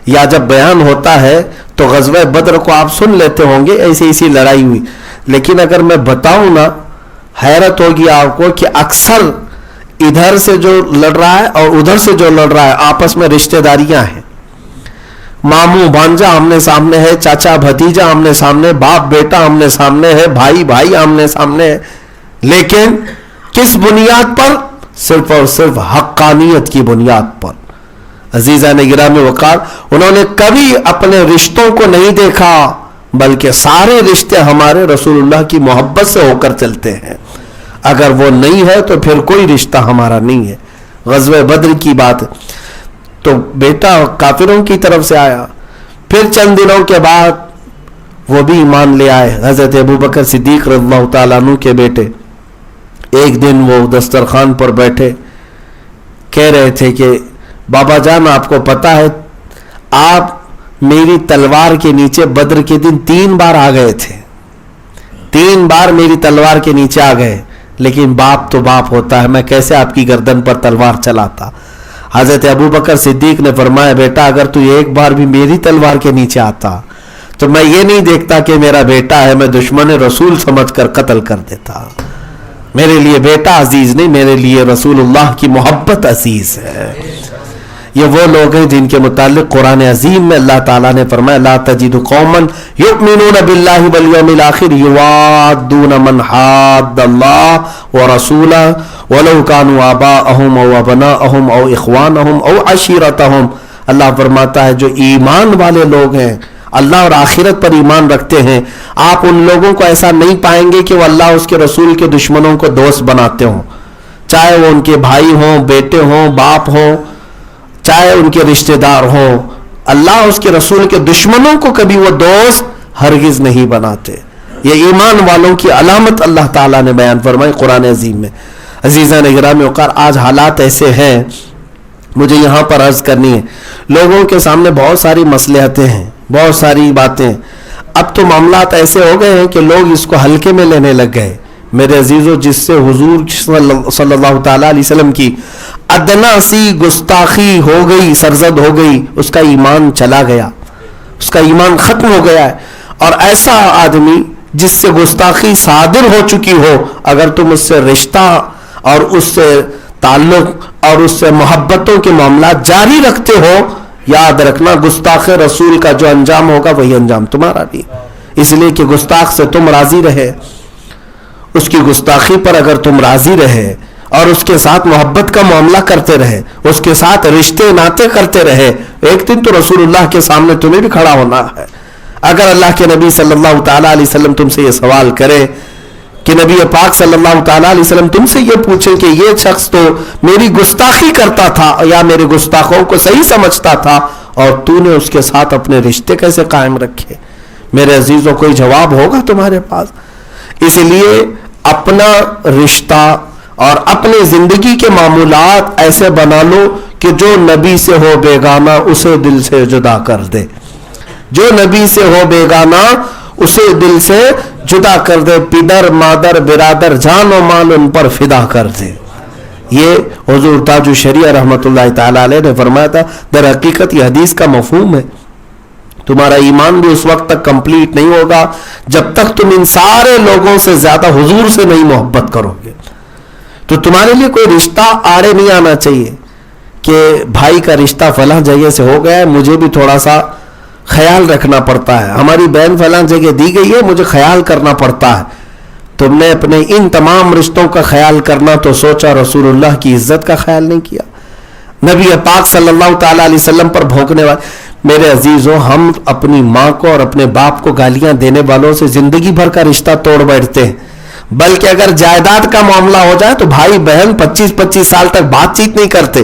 یا جب بیان ہوتا ہے تو غزوہ بدر کو آپ سن لیتے ہوں گے، ایسی ایسی لڑائی ہوئی، لیکن اگر میں بتاؤں نا حیرت ہوگی آپ کو کہ اکثر ادھر سے جو لڑ رہا ہے اور ادھر سے جو لڑ رہا ہے آپس میں رشتہ داریاں ہیں، ماموں بھانجا آمنے سامنے ہے، چاچا بھتیجا آمنے سامنے، باپ بیٹا آمنے سامنے ہے، بھائی بھائی آمنے سامنے ہے، لیکن کس بنیاد پر؟ صرف اور صرف حقانیت کی بنیاد پر۔ عزیزان گرامی وقار، انہوں نے کبھی اپنے رشتوں کو نہیں دیکھا، بلکہ سارے رشتے ہمارے رسول اللہ کی محبت سے ہو کر چلتے ہیں، اگر وہ نہیں ہے تو پھر کوئی رشتہ ہمارا نہیں ہے۔ غزوہ بدر کی بات، تو بیٹا کافروں کی طرف سے آیا، پھر چند دنوں کے بعد وہ بھی ایمان لے آئے، حضرت ابوبکر صدیق رضی اللہ تعالیٰ عنہ کے بیٹے۔ ایک دن وہ دسترخوان پر بیٹھے، کہہ رہے تھے کہ بابا جان آپ کو پتا ہے آپ میری تلوار کے نیچے بدر کے دن 3 بار آ گئے تھے، 3 بار میری تلوار کے نیچے آ گئے، لیکن باپ تو باپ ہوتا ہے، میں کیسے آپ کی گردن پر تلوار چلاتا؟ حضرت ابوبکر صدیق نے فرمایا بیٹا اگر تو ایک بار بھی میری تلوار کے نیچے آتا تو میں یہ نہیں دیکھتا کہ میرا بیٹا ہے، میں دشمن رسول سمجھ کر قتل کر دیتا۔ میرے لیے بیٹا عزیز نہیں، میرے لیے رسول اللہ کی محبت عزیز ہے۔ یہ وہ لوگ ہیں جن کے متعلق قرآن عظیم میں اللہ تعالیٰ نے فرمایا لا تجد قوما یؤمنون باللہ والیوم الآخر یوادون من حاد اللہ ورسولہ ولو كانوا آباءهم او ابناءهم او اخوانهم او عشیرتهم۔ اللہ فرماتا ہے جو ایمان والے لوگ ہیں، اللہ اور آخرت پر ایمان رکھتے ہیں، آپ ان لوگوں کو ایسا نہیں پائیں گے کہ وہ اللہ اس کے رسول کے دشمنوں کو دوست بناتے ہوں، چاہے وہ ان کے بھائی ہوں، بیٹے ہوں، باپ ہوں، چاہے ان کے رشتہ دار ہوں، اللہ اس کے رسول کے دشمنوں کو کبھی وہ دوست ہرگز نہیں بناتے۔ یہ ایمان والوں کی علامت اللہ تعالیٰ نے بیان فرمائی قرآن عظیم میں۔ عزیزان گرامی وقار، آج حالات ایسے ہیں، مجھے یہاں پر عرض کرنی ہے، لوگوں کے سامنے بہت ساری مصلحتیں ہیں، بہت ساری باتیں، اب تو معاملات ایسے ہو گئے ہیں کہ لوگ اس کو ہلکے میں لینے لگ گئے۔ میرے عزیزو، جس سے حضور صلی اللہ تعالیٰ علیہ وسلم کی ادنا سی گستاخی ہو گئی، سرزد ہو گئی، اس کا ایمان چلا گیا، اس کا ایمان ختم ہو گیا ہے۔ اور ایسا آدمی جس سے گستاخی صادر ہو چکی ہو، اگر تم اس سے رشتہ اور اس سے تعلق اور اس سے محبتوں کے معاملات جاری رکھتے ہو، یاد رکھنا گستاخ رسول کا جو انجام ہوگا وہی انجام تمہارا بھی، اس لیے کہ گستاخ سے تم راضی رہے، اس کی گستاخی پر اگر تم راضی رہے اور اس کے ساتھ محبت کا معاملہ کرتے رہے، اس کے ساتھ رشتے ناطے کرتے رہے، ایک دن تو رسول اللہ کے سامنے تمہیں بھی کھڑا ہونا ہے۔ اگر اللہ کے نبی صلی اللہ تعالیٰ علیہ وسلم تم سے یہ سوال کرے کہ نبی پاک صلی اللہ تعالیٰ علیہ وسلم تم سے یہ پوچھے کہ یہ شخص تو میری گستاخی کرتا تھا یا میرے گستاخوں کو صحیح سمجھتا تھا اور تو نے اس کے ساتھ اپنے رشتے کیسے قائم رکھے، میرے عزیزوں کوئی جواب ہوگا تمہارے پاس؟ اس لیے اپنا رشتہ اور اپنی زندگی کے معمولات ایسے بنا لو کہ جو نبی سے ہو بیگانہ اسے دل سے جدا کر دے، جو نبی سے ہو بیگانہ اسے دل سے جدا کر دے، پدر مادر برادر جان و مال ان پر فدا کر دے۔ یہ حضور تاج الشریعہ رحمۃ اللہ تعالی علیہ نے فرمایا تھا۔ در حقیقت یہ حدیث کا مفہوم ہے، تمہارا ایمان بھی اس وقت تک کمپلیٹ نہیں ہوگا جب تک تم ان سارے لوگوں سے زیادہ حضور سے نہیں محبت کرو گے۔ تو تمہارے لیے کوئی رشتہ آڑے نہیں آنا چاہیے کہ بھائی کا رشتہ فلاں جگہ سے ہو گیا ہے، مجھے بھی تھوڑا سا خیال رکھنا پڑتا ہے، ہماری بہن فلاں جگہ دی گئی ہے، مجھے خیال کرنا پڑتا ہے۔ تم نے اپنے ان تمام رشتوں کا خیال کرنا تو سوچا رسول اللہ کی عزت کا خیال نہیں کیا، نبی پاک صلی اللہ تعالیٰ علیہ وسلم پر بھونکنے والے۔ میرے عزیزوں، ہم اپنی ماں کو اور اپنے باپ کو گالیاں دینے والوں سے زندگی بھر کا رشتہ توڑ بیٹھتے ہیں، بلکہ اگر جائیداد کا معاملہ ہو جائے تو بھائی بہن 25-25 سال تک بات چیت نہیں کرتے۔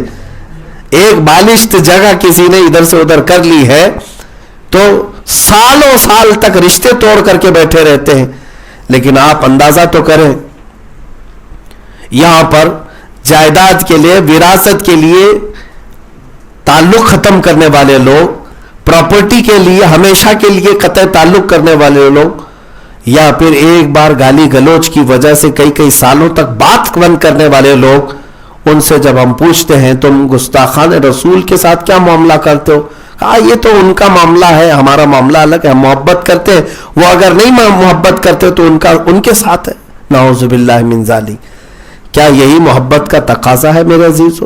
ایک بالشت جگہ کسی نے ادھر سے ادھر کر لی ہے تو سالوں سال تک رشتے توڑ کر کے بیٹھے رہتے ہیں۔ لیکن آپ اندازہ تو کریں، یہاں پر جائیداد کے لیے، وراثت کے لیے تعلق ختم کرنے والے لوگ، پراپرٹی کے لیے ہمیشہ کے لیے قطع تعلق کرنے والے لوگ، یا پھر ایک بار گالی گلوچ کی وجہ سے کئی سالوں تک بات بند کرنے والے لوگ، ان سے جب ہم پوچھتے ہیں تم گستاخان رسول کے ساتھ کیا معاملہ کرتے ہو، کہا یہ تو ان کا معاملہ ہے, ہمارا معاملہ الگ ہے, ہم محبت کرتے ہیں, وہ اگر نہیں محبت کرتے تو ان کے ساتھ ہے. نعوذ باللہ من ذالک. کیا یہی محبت کا تقاضا ہے میرے عزیزو؟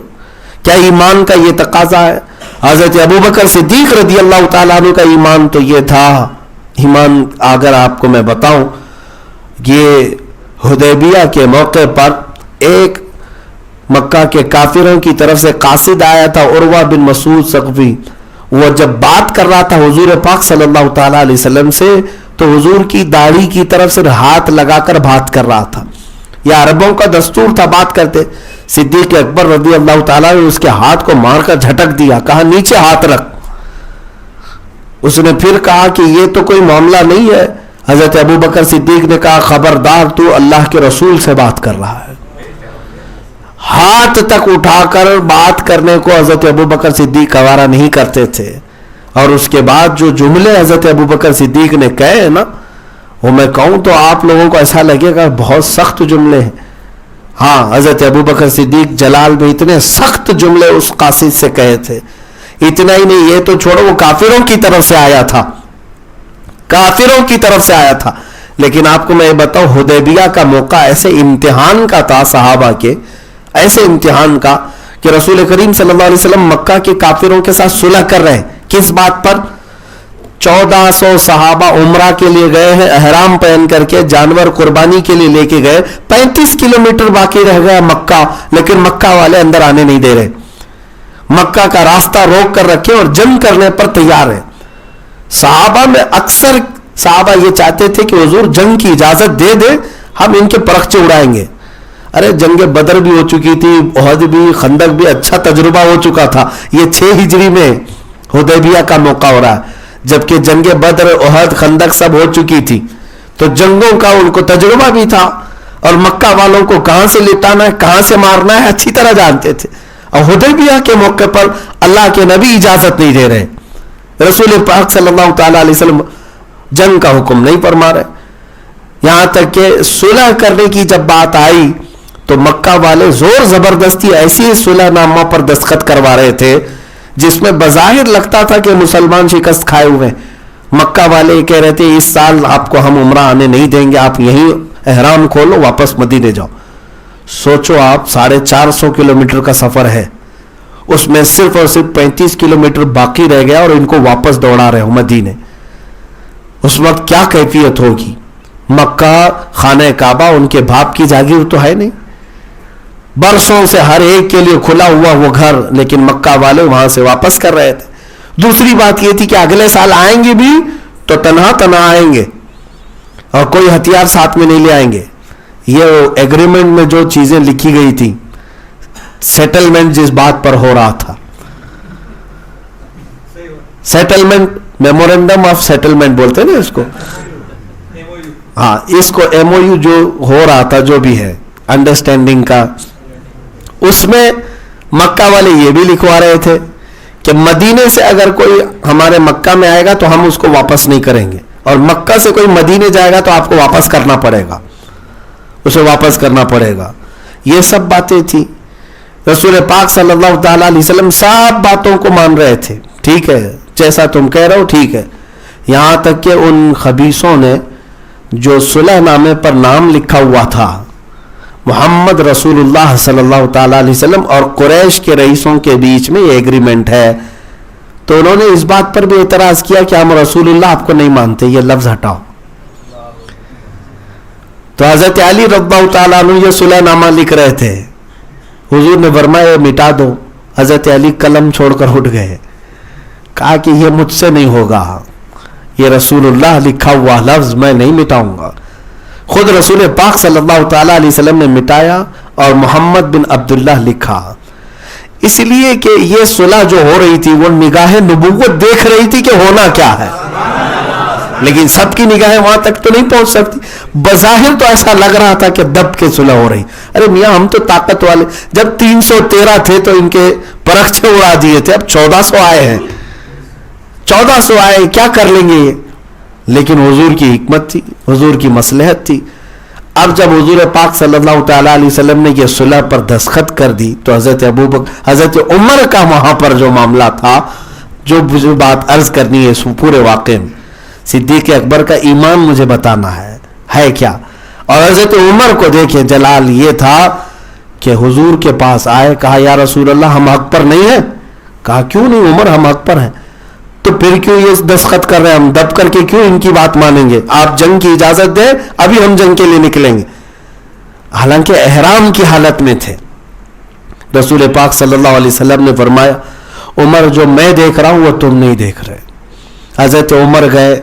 کیا ایمان کا یہ تقاضا ہے؟ حضرت ابوبکر صدیق رضی اللہ تعالیٰ عنہ کا ایمان تو یہ تھا. ایمان اگر آپ کو میں بتاؤں, یہ حدیبیہ کے موقع پر ایک مکہ کے کافروں کی طرف سے قاصد آیا تھا, عروہ بن مسعود ثقفی. وہ جب بات کر رہا تھا حضور پاک صلی اللہ تعالیٰ علیہ وسلم سے, تو حضور کی داڑھی کی طرف سے ہاتھ لگا کر بات کر رہا تھا. یہ عربوں کا دستور تھا, بات کرتے. صدیق اکبر رضی اللہ تعالیٰ نے اس کے ہاتھ کو مار کر جھٹک دیا, کہا نیچے ہاتھ رکھ. اس نے پھر کہا کہ یہ تو کوئی معاملہ نہیں ہے. حضرت ابوبکر صدیق نے کہا خبردار, تو اللہ کے رسول سے بات کر رہا ہے. ہاتھ تک اٹھا کر بات کرنے کو حضرت ابوبکر صدیق گوارا نہیں کرتے تھے. اور اس کے بعد جو جملے حضرت ابوبکر صدیق نے کہے ہیں نا, وہ میں کہوں تو آپ لوگوں کو ایسا لگے گا بہت سخت جملے ہیں. ہاں, حضرت ابوبکر صدیق جلال میں اتنے سخت جملے اس قاصد سے کہے تھے. اتنا ہی نہیں, یہ تو چھوڑو, وہ کافروں کی طرف سے آیا تھا, کافروں کی طرف سے آیا تھا. لیکن آپ کو میں یہ بتاؤں, حدیبیہ کا موقع ایسے امتحان کا تھا صحابہ کے, ایسے امتحان کا کہ رسول کریم صلی اللہ علیہ وسلم مکہ کے کافروں کے ساتھ صلح کر رہے ہیں. کس بات پر؟ 1400 صحابہ عمرہ کے لیے گئے ہیں, احرام پہن کر کے, جانور قربانی کے لیے لے کے گئے. 35 کلومیٹر باقی رہ گیا مکہ, لیکن مکہ والے اندر آنے نہیں دے رہے. مکہ کا راستہ روک کر رکھے اور جنگ کرنے پر تیار ہے. صحابہ میں اکثر صحابہ یہ چاہتے تھے کہ حضور جنگ کی اجازت دے دے, ہم ان کے پرخچے اڑائیں گے. ارے جنگ بدر بھی ہو چکی تھی, احد بھی, خندق بھی, اچھا تجربہ ہو چکا تھا. یہ 6 ہجری میں حدیبیہ کا موقع ہو رہا ہے, جبکہ جنگ بدر, احد, خندق سب ہو چکی تھی. تو جنگوں کا ان کو تجربہ بھی تھا, اور مکہ والوں کو کہاں سے لٹانا ہے, کہاں سے مارنا ہے, اچھی طرح جانتے تھے. اور حدیبیہ کے موقع پر اللہ کے نبی اجازت نہیں دے رہے, رسول پاک صلی اللہ تعالیٰ علیہ وسلم جنگ کا حکم نہیں فرما رہے. یہاں تک کہ صلح کرنے کی جب بات آئی تو مکہ والے زور زبردستی ایسی صلح نامہ پر دستخط کروا رہے تھے جس میں بظاہر لگتا تھا کہ مسلمان شکست کھائے ہوئے. مکہ والے کہہ رہے تھے اس سال آپ کو ہم عمرہ آنے نہیں دیں گے, آپ یہیں احرام کھولو, واپس مدینے جاؤ. سوچو آپ, 450 کلومیٹر کا سفر ہے, اس میں صرف اور صرف 35 کلومیٹر باقی رہ گیا اور ان کو واپس دوڑا رہے ہو مدینے. اس وقت کیا کیفیت ہوگی؟ مکہ, خانہ کعبہ ان کے باپ کی جاگیر تو ہے نہیں, برسوں سے ہر ایک کے لیے کھلا ہوا وہ گھر, لیکن مکہ والے وہاں سے واپس کر رہے تھے. دوسری بات یہ تھی کہ اگلے سال آئیں گے بھی تو تنہا تنہا آئیں گے اور کوئی ہتھیار ساتھ میں نہیں لے آئیں گے. یہ ایگریمنٹ میں جو چیزیں لکھی گئی تھی, سیٹلمنٹ جس بات پر ہو رہا تھا, سیٹلمنٹ, میمورینڈم آف سیٹلمنٹ بولتے ہیں نا اس کو, ہاں, اس کو ایم او یو جو ہو رہا تھا, جو بھی ہے انڈرسٹینڈنگ کا, اس میں مکہ والے یہ بھی لکھوا رہے تھے کہ مدینے سے اگر کوئی ہمارے مکہ میں آئے گا تو ہم اس کو واپس نہیں کریں گے, اور مکہ سے کوئی مدینے جائے گا تو آپ کو واپس کرنا پڑے گا, اسے واپس کرنا پڑے گا. یہ سب باتیں تھی. رسول پاک صلی اللہ تعالیٰ علیہ وسلم سب باتوں کو مان رہے تھے. ٹھیک ہے, جیسا تم کہہ رہے ہو ٹھیک ہے. یہاں تک کہ ان خبیثوں نے جو صلح نامے پر نام لکھا ہوا تھا, محمد رسول اللہ صلی اللہ تعالیٰ علیہ وسلم اور قریش کے رئیسوں کے بیچ میں یہ ایگریمنٹ ہے, تو انہوں نے اس بات پر بھی اعتراض کیا کہ ہم رسول اللہ آپ کو نہیں مانتے, یہ لفظ ہٹاؤ. تو حضرت علی رضی اللہ تعالیٰ عنہ یہ صلح نامہ لکھ رہے تھے, حضور نے فرمایا مٹا دو. حضرت علی قلم چھوڑ کر اٹھ گئے, کہا کہ یہ مجھ سے نہیں ہوگا, یہ رسول اللہ لکھا ہوا لفظ میں نہیں مٹاؤں گا. خود رسول پاک صلی اللہ تعالیٰ علیہ وسلم نے مٹایا اور محمد بن عبداللہ لکھا. اس لیے کہ یہ صلح جو ہو رہی تھی وہ نگاہ نبوت دیکھ رہی تھی کہ ہونا کیا ہے, لیکن سب کی نگاہیں وہاں تک تو نہیں پہنچ سکتی. بظاہر تو ایسا لگ رہا تھا کہ دب کے صلح ہو رہی. ارے میاں ہم تو طاقت والے, جب 313 تھے تو ان کے پرخچے اڑا دیے تھے, اب 1400 آئے ہیں, 1400 آئے, کیا کر لیں گے یہ. لیکن حضور کی حکمت تھی, حضور کی مصلحت تھی. اب جب حضور پاک صلی اللہ تعالیٰ علیہ وسلم نے یہ صلح پر دستخط کر دی تو حضرت عمر کا وہاں پر جو معاملہ تھا, جو بات عرض کرنی ہے اس پورے واقعے میں، صدیق اکبر کا ایمان مجھے بتانا ہے کیا. اور حضرت عمر کو دیکھیں، جلال یہ تھا کہ حضور کے پاس آئے، کہا یا رسول اللہ ہم حق پر نہیں ہیں. کہا کیوں نہیں عمر، ہم حق پر ہیں. تو پھر کیوں یہ دستخط کر رہے ہیں، ہم دب کر کے کیوں ان کی بات مانیں گے؟ آپ جنگ کی اجازت دیں، ابھی ہم جنگ کے لیے نکلیں گے. حالانکہ احرام کی حالت میں تھے. رسول پاک صلی اللہ علیہ وسلم نے فرمایا عمر جو میں دیکھ رہا ہوں وہ تم نہیں دیکھ رہے. حضرت عمر گئے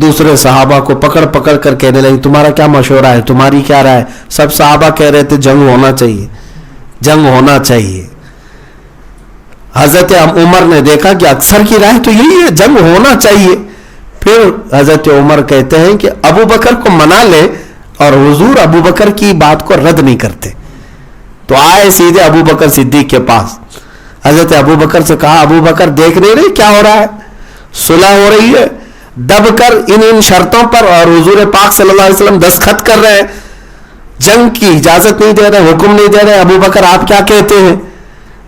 دوسرے صحابہ کو پکڑ پکڑ کر کہنے لگے تمہارا کیا مشورہ ہے، تمہاری کیا رائے؟ سب صحابہ کہہ رہے تھے جنگ ہونا چاہیے، جنگ ہونا چاہیے. حضرت عمر نے دیکھا کہ اکثر کی رائے تو یہی ہے، جنگ ہونا چاہیے. پھر حضرت عمر کہتے ہیں کہ ابو بکر کو منا لے، اور حضور ابو بکر کی بات کو رد نہیں کرتے. تو آئے سیدھے ابو بکر صدیق کے پاس. حضرت ابو بکر سے کہا ابو بکر دیکھ نہیں رہے کیا ہو رہا ہے؟ صلح ہو رہی ہے دب کر ان شرطوں پر، اور حضور پاک صلی اللہ علیہ وسلم دستخط کر رہے ہیں، جنگ کی اجازت نہیں دے رہے، حکم نہیں دے رہے. ابو بکر آپ کیا کہتے ہیں؟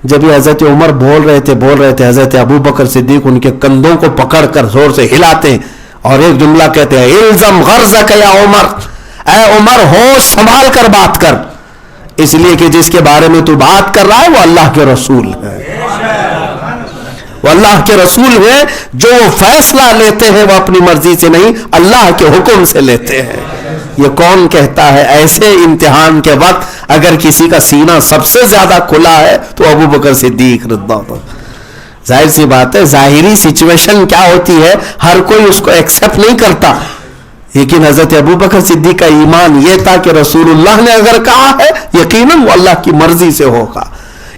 جب یہ حضرت عمر بول رہے تھے حضرت ابو بکر صدیق ان کے کندھوں کو پکڑ کر زور سے ہلاتے ہیں اور ایک جملہ کہتے ہیں الزم غرضک یا عمر، اے عمر ہوش سنبھال کر بات کر، اس لیے کہ جس کے بارے میں تو بات کر رہا ہے وہ اللہ کے رسول ہے. وہ اللہ کے رسول ہیں، جو فیصلہ لیتے ہیں وہ اپنی مرضی سے نہیں اللہ کے حکم سے لیتے ہیں. یہ کون کہتا ہے ایسے امتحان کے وقت اگر کسی کا سینہ سب سے زیادہ کھلا ہے تو ابو بکر صدیق رضی اللہ عنہ. ظاہر سی بات ہے ظاہری سچویشن کیا ہوتی ہے ہر کوئی اس کو ایکسپٹ نہیں کرتا، لیکن حضرت ابو بکر صدیق کا ایمان یہ تھا کہ رسول اللہ نے اگر کہا ہے یقیناً وہ اللہ کی مرضی سے ہوگا.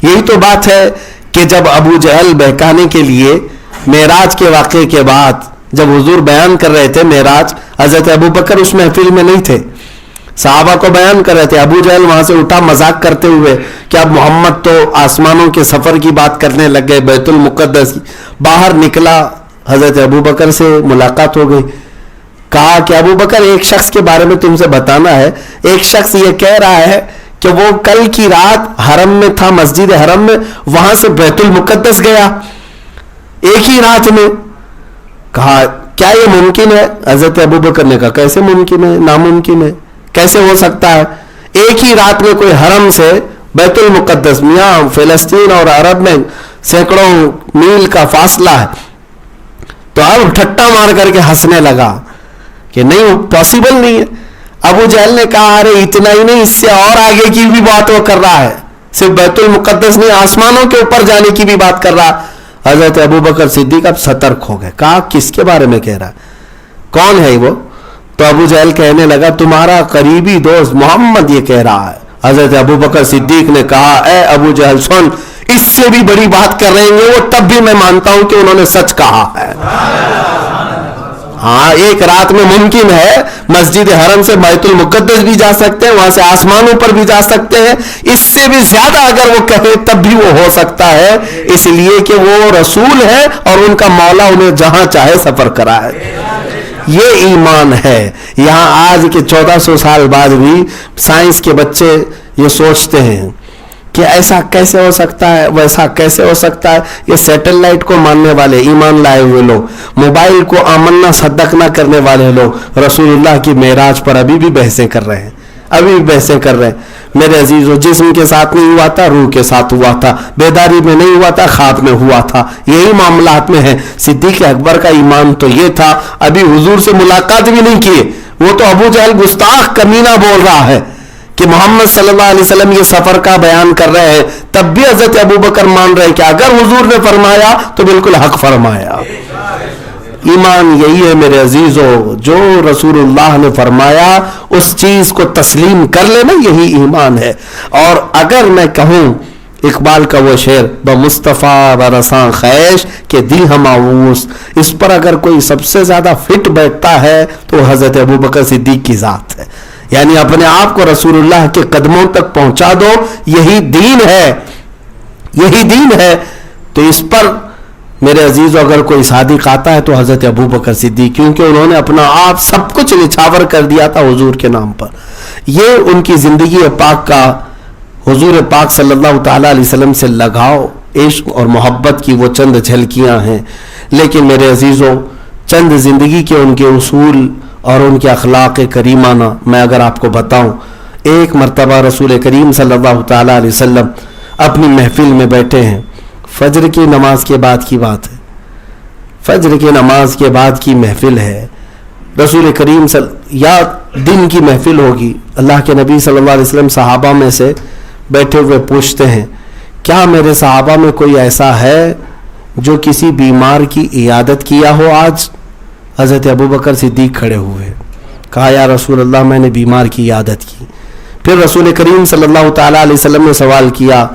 یہی تو بات ہے کہ جب ابو جہل بہکانے کے لیے معراج کے واقعے کے بعد جب حضور بیان کر رہے تھے معراج، حضرت ابو بکر اس محفل میں نہیں تھے، صحابہ کو بیان کر رہے تھے. ابو جہل وہاں سے اٹھا مذاق کرتے ہوئے کہ اب محمد تو آسمانوں کے سفر کی بات کرنے لگ گئے، بیت المقدس. باہر نکلا، حضرت ابو بکر سے ملاقات ہو گئی. کہا کہ ابو بکر ایک شخص کے بارے میں تم سے بتانا ہے. ایک شخص یہ کہہ رہا ہے کہ وہ کل کی رات حرم میں تھا، مسجد حرم میں، وہاں سے بیت المقدس گیا ایک ہی رات میں. کہا کیا یہ ممکن ہے؟ حضرت ابو بکر نے کہا کیسے ممکن ہے، ناممکن ہے، کیسے ہو سکتا ہے؟ ایک ہی رات میں کوئی حرم سے بیت المقدس، میاں فلسطین اور عرب میں سینکڑوں میل کا فاصلہ ہے. تو اب ٹھٹا مار کر کے ہنسنے لگا کہ نہیں پاسبل نہیں ہے. ابو جہل نے کہا ارے اتنا ہی نہیں، اس سے اور آگے کی بھی بات وہ کر رہا ہے، صرف بیت المقدس نہیں آسمانوں کے اوپر جانے کی بھی بات کر رہا. حضرت ابو بکر صدیق اب سترک ہو گئے. کہا کس کے بارے میں کہہ رہا ہے، کون ہے وہ؟ تو ابو جہل کہنے لگا تمہارا قریبی دوست محمد یہ کہہ رہا ہے. حضرت ابو بکر صدیق نے کہا اے ابو جہل سن، اس سے بھی بڑی بات کر رہے ہیں وہ، تب بھی میں مانتا ہوں کہ انہوں نے سچ کہا ہے. ہاں ایک رات میں ممکن ہے مسجد حرم سے بیت المقدس بھی جا سکتے ہیں، وہاں سے آسمانوں پر بھی جا سکتے ہیں. اس سے بھی زیادہ اگر وہ کہے تب بھی وہ ہو سکتا ہے، اس لیے کہ وہ رسول ہے اور ان کا مولا انہیں جہاں چاہے سفر کرائے. یہ ایمان ہے. یہاں آج کے 1400 سال بعد بھی سائنس کے بچے یہ سوچتے ہیں کہ ایسا کیسے ہو سکتا ہے، ویسا کیسے ہو سکتا ہے. یہ سیٹلائٹ کو ماننے والے ایمان لائے ہوئے لوگ، موبائل کو آمنا صدق نہ کرنے والے لوگ رسول اللہ کی معراج پر ابھی بھی بحثیں کر رہے ہیں، ابھی بھی بحثیں کر رہے ہیں. میرے عزیزو جسم کے ساتھ نہیں ہوا تھا، روح کے ساتھ ہوا تھا، بیداری میں نہیں ہوا تھا، خواب میں ہوا تھا. یہی معاملات میں ہے. صدیق اکبر کا ایمان تو یہ تھا، ابھی حضور سے ملاقات بھی نہیں کیے، وہ تو ابو جہل گستاخ کمینہ بول رہا ہے کہ محمد صلی اللہ علیہ وسلم یہ سفر کا بیان کر رہے ہیں، تب بھی حضرت ابو بکر مان رہے کہ اگر حضور نے فرمایا تو بالکل حق فرمایا. ایمان یہی ہے میرے عزیزو، جو رسول اللہ نے فرمایا اس چیز کو تسلیم کر لینا، یہی ایمان ہے. اور اگر میں کہوں اقبال کا وہ شعر بمصطفیٰ برساں خیش کہ دی ہم آووس، اس پر اگر کوئی سب سے زیادہ فٹ بیٹھتا ہے تو حضرت ابو بکر صدیق کی ذات ہے. یعنی اپنے آپ کو رسول اللہ کے قدموں تک پہنچا دو، یہی دین ہے، یہی دین ہے. تو اس پر میرے عزیز اگر کوئی صادق آتا ہے تو حضرت ابو بکر صدیق، کیونکہ انہوں نے اپنا آپ سب کچھ نچھاور کر دیا تھا حضور کے نام پر. یہ ان کی زندگی پاک کا حضور پاک صلی اللہ تعالیٰ علیہ وسلم سے لگاؤ، عشق اور محبت کی وہ چند جھلکیاں ہیں، لیکن میرے عزیزوں چند زندگی کے ان کے اصول اور ان کے اخلاق کریمانہ میں اگر آپ کو بتاؤں. ایک مرتبہ رسول کریم صلی اللہ تعالیٰ علیہ وسلم اپنی محفل میں بیٹھے ہیں، فجر کی نماز کے بعد کی بات ہے، فجر کی نماز کے بعد کی محفل ہے. رسول کریم یا دن کی محفل ہوگی. اللہ کے نبی صلی اللہ علیہ وسلم صحابہ میں سے بیٹھے ہوئے پوچھتے ہیں کیا میرے صحابہ میں کوئی ایسا ہے جو کسی بیمار کی عیادت کیا ہو آج؟ حضرت ابوبکر صدیق کھڑے ہوئے، کہا یا رسول اللہ میں نے بیمار کی عیادت کی. پھر رسول کریم صلی اللہ تعالیٰ علیہ وسلم نے سوال کیا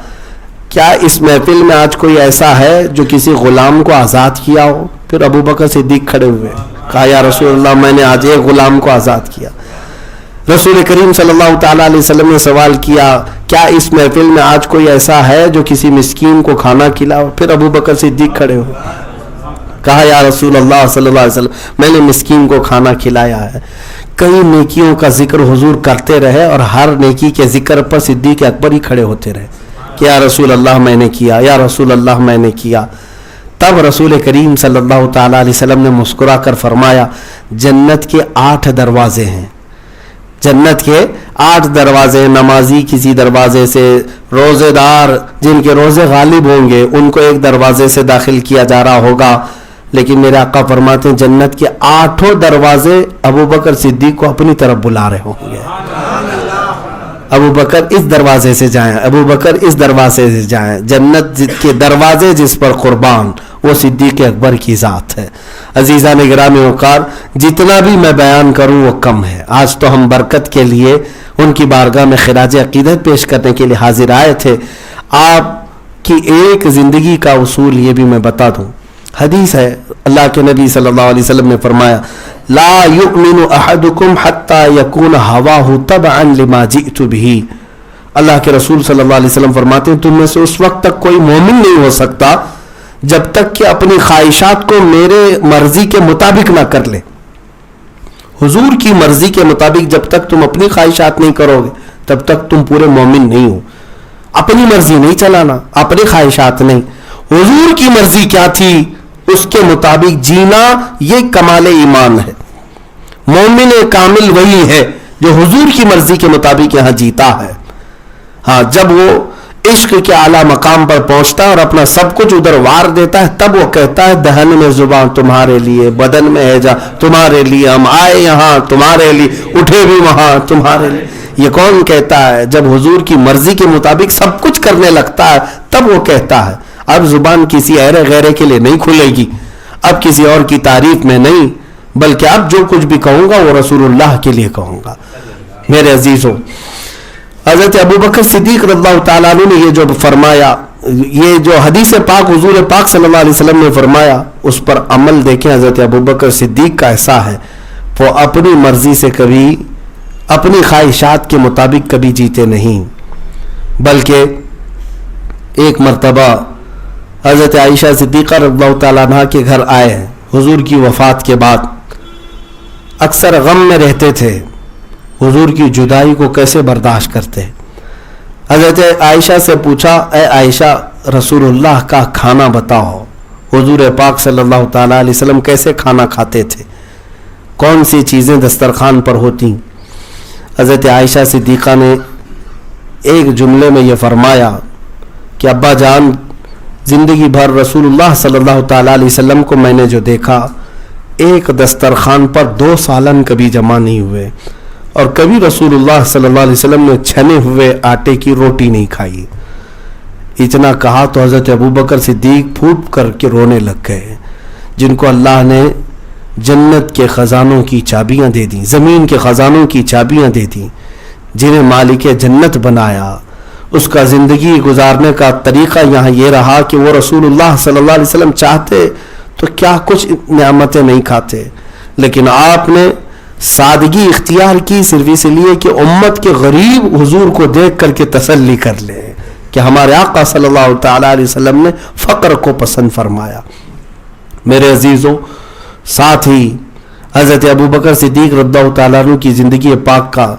کیا اس محفل میں آج کوئی ایسا ہے جو کسی غلام کو آزاد کیا ہو؟ پھر ابوبکر صدیق کھڑے ہوئے، کہا یا رسول اللہ میں نے آج ایک غلام کو آزاد کیا. رسول کریم صلی اللہ تعالیٰ علیہ وسلم نے سوال کیا کیا اس محفل میں آج کوئی ایسا ہے جو کسی مسکین کو کھانا کھلاؤ؟ پھر ابوبکر صدیق کھڑے ہوئے، کہا یا رسول اللہ صلی اللہ علیہ وسلم میں نے مسکین کو کھانا کھلایا ہے. کئی نیکیوں کا ذکر حضور کرتے رہے اور ہر نیکی کے ذکر پر صدیق اکبر ہی کھڑے ہوتے رہے کہ یا رسول اللہ میں نے کیا، یا رسول اللہ میں نے کیا. تب رسول کریم صلی اللہ تعالیٰ علیہ وسلم نے مسکرا کر فرمایا جنت کے 8 دروازے ہیں، جنت کے 8 دروازے، نمازی کسی دروازے سے، روزے دار جن کے روزے غالب ہوں گے ان کو ایک دروازے سے داخل کیا جا رہا ہوگا، لیکن میرے آقا فرماتے ہیں جنت کے 8 دروازے ابوبکر صدیق کو اپنی طرف بلا رہے ہوں گے. ابوبکر اس دروازے سے جائیں، ابوبکر اس دروازے سے جائیں. جنت کے دروازے جس پر قربان وہ صدیق اکبر کی ذات ہے. عزیزان گرامی وقار جتنا بھی میں بیان کروں وہ کم ہے. آج تو ہم برکت کے لیے ان کی بارگاہ میں خراج عقیدت پیش کرنے کے لیے حاضر آئے تھے. آپ کی ایک زندگی کا اصول یہ بھی میں بتا دوں. حدیث ہے اللہ کے نبی صلی اللہ علیہ وسلم نے فرمایا لا یؤمن احدکم حتی یکون ہواہ تبعا لما جئت بہ. اللہ کے رسول صلی اللہ علیہ وسلم فرماتے ہیں تم میں سے اس وقت تک کوئی مومن نہیں ہو سکتا جب تک کہ اپنی خواہشات کو میرے مرضی کے مطابق نہ کر لے. حضور کی مرضی کے مطابق جب تک تم اپنی خواہشات نہیں کرو گے تب تک تم پورے مومن نہیں ہو. اپنی مرضی نہیں چلانا، اپنی خواہشات نہیں، حضور کی مرضی کیا تھی اس کے مطابق جینا، یہ کمال ایمان ہے. مومن کامل وہی ہے جو حضور کی مرضی کے مطابق یہاں جیتا ہے. ہاں جب وہ عشق کے اعلیٰ مقام پر پہنچتا ہے اور اپنا سب کچھ ادھر وار دیتا ہے تب وہ کہتا ہے دہن میں زبان تمہارے لیے، بدن میں ہے جا تمہارے لیے، ہم آئے یہاں تمہارے لیے، اٹھے بھی وہاں تمہارے لیے. یہ کون کہتا ہے؟ جب حضور کی مرضی کے مطابق سب کچھ کرنے لگتا ہے تب وہ کہتا ہے. اب زبان کسی ایرے غیرے کے لیے نہیں کھلے گی، اب کسی اور کی تعریف میں نہیں، بلکہ اب جو کچھ بھی کہوں گا وہ رسول اللہ کے لیے کہوں گا. میرے عزیزوں حضرت ابوبکر صدیق رضی اللہ تعالیٰ عنہ نے یہ جو فرمایا، یہ جو حدیث پاک حضور پاک صلی اللہ علیہ وسلم نے فرمایا اس پر عمل دیکھیں. حضرت ابوبکر صدیق کا ایسا ہے وہ اپنی مرضی سے کبھی اپنی خواہشات کے مطابق کبھی جیتے نہیں، بلکہ ایک مرتبہ حضرت عائشہ صدیقہ رضی اللہ تعالیٰ عنہ کے گھر آئے ہیں حضور کی وفات کے بعد. اکثر غم میں رہتے تھے، حضور کی جدائی کو کیسے برداشت کرتے. حضرت عائشہ سے پوچھا اے عائشہ رسول اللہ کا کھانا بتاؤ، حضور پاک صلی اللہ تعالیٰ علیہ وسلم کیسے کھانا کھاتے تھے، کون سی چیزیں دسترخوان پر ہوتی. حضرت عائشہ صدیقہ نے ایک جملے میں یہ فرمایا کہ ابا جان زندگی بھر رسول اللہ صلی اللہ تعالیٰ علیہ وسلم کو میں نے جو دیکھا ایک دسترخوان پر 2 سالن کبھی جمع نہیں ہوئے اور کبھی رسول اللہ صلی اللہ علیہ وسلم نے چھنے ہوئے آٹے کی روٹی نہیں کھائی. اتنا کہا تو حضرت ابوبکر صدیق پھوٹ کر کے رونے لگ گئے. جن کو اللہ نے جنت کے خزانوں کی چابیاں دے دیں، زمین کے خزانوں کی چابیاں دے دیں، جنہیں مالک جنت بنایا، اس کا زندگی گزارنے کا طریقہ یہاں یہ رہا کہ وہ رسول اللہ صلی اللہ علیہ وسلم چاہتے تو کیا کچھ نعمتیں نہیں کھاتے، لیکن آپ نے سادگی اختیار کی صرف اس لیے کہ امت کے غریب حضور کو دیکھ کر کے تسلی کر لیں کہ ہمارے آقا صلی اللہ تعالیٰ علیہ وسلم نے فقر کو پسند فرمایا. میرے عزیزوں ساتھ ہی حضرت ابوبکر صدیق رضی اللہ تعالیٰ عنہ کی زندگی پاک کا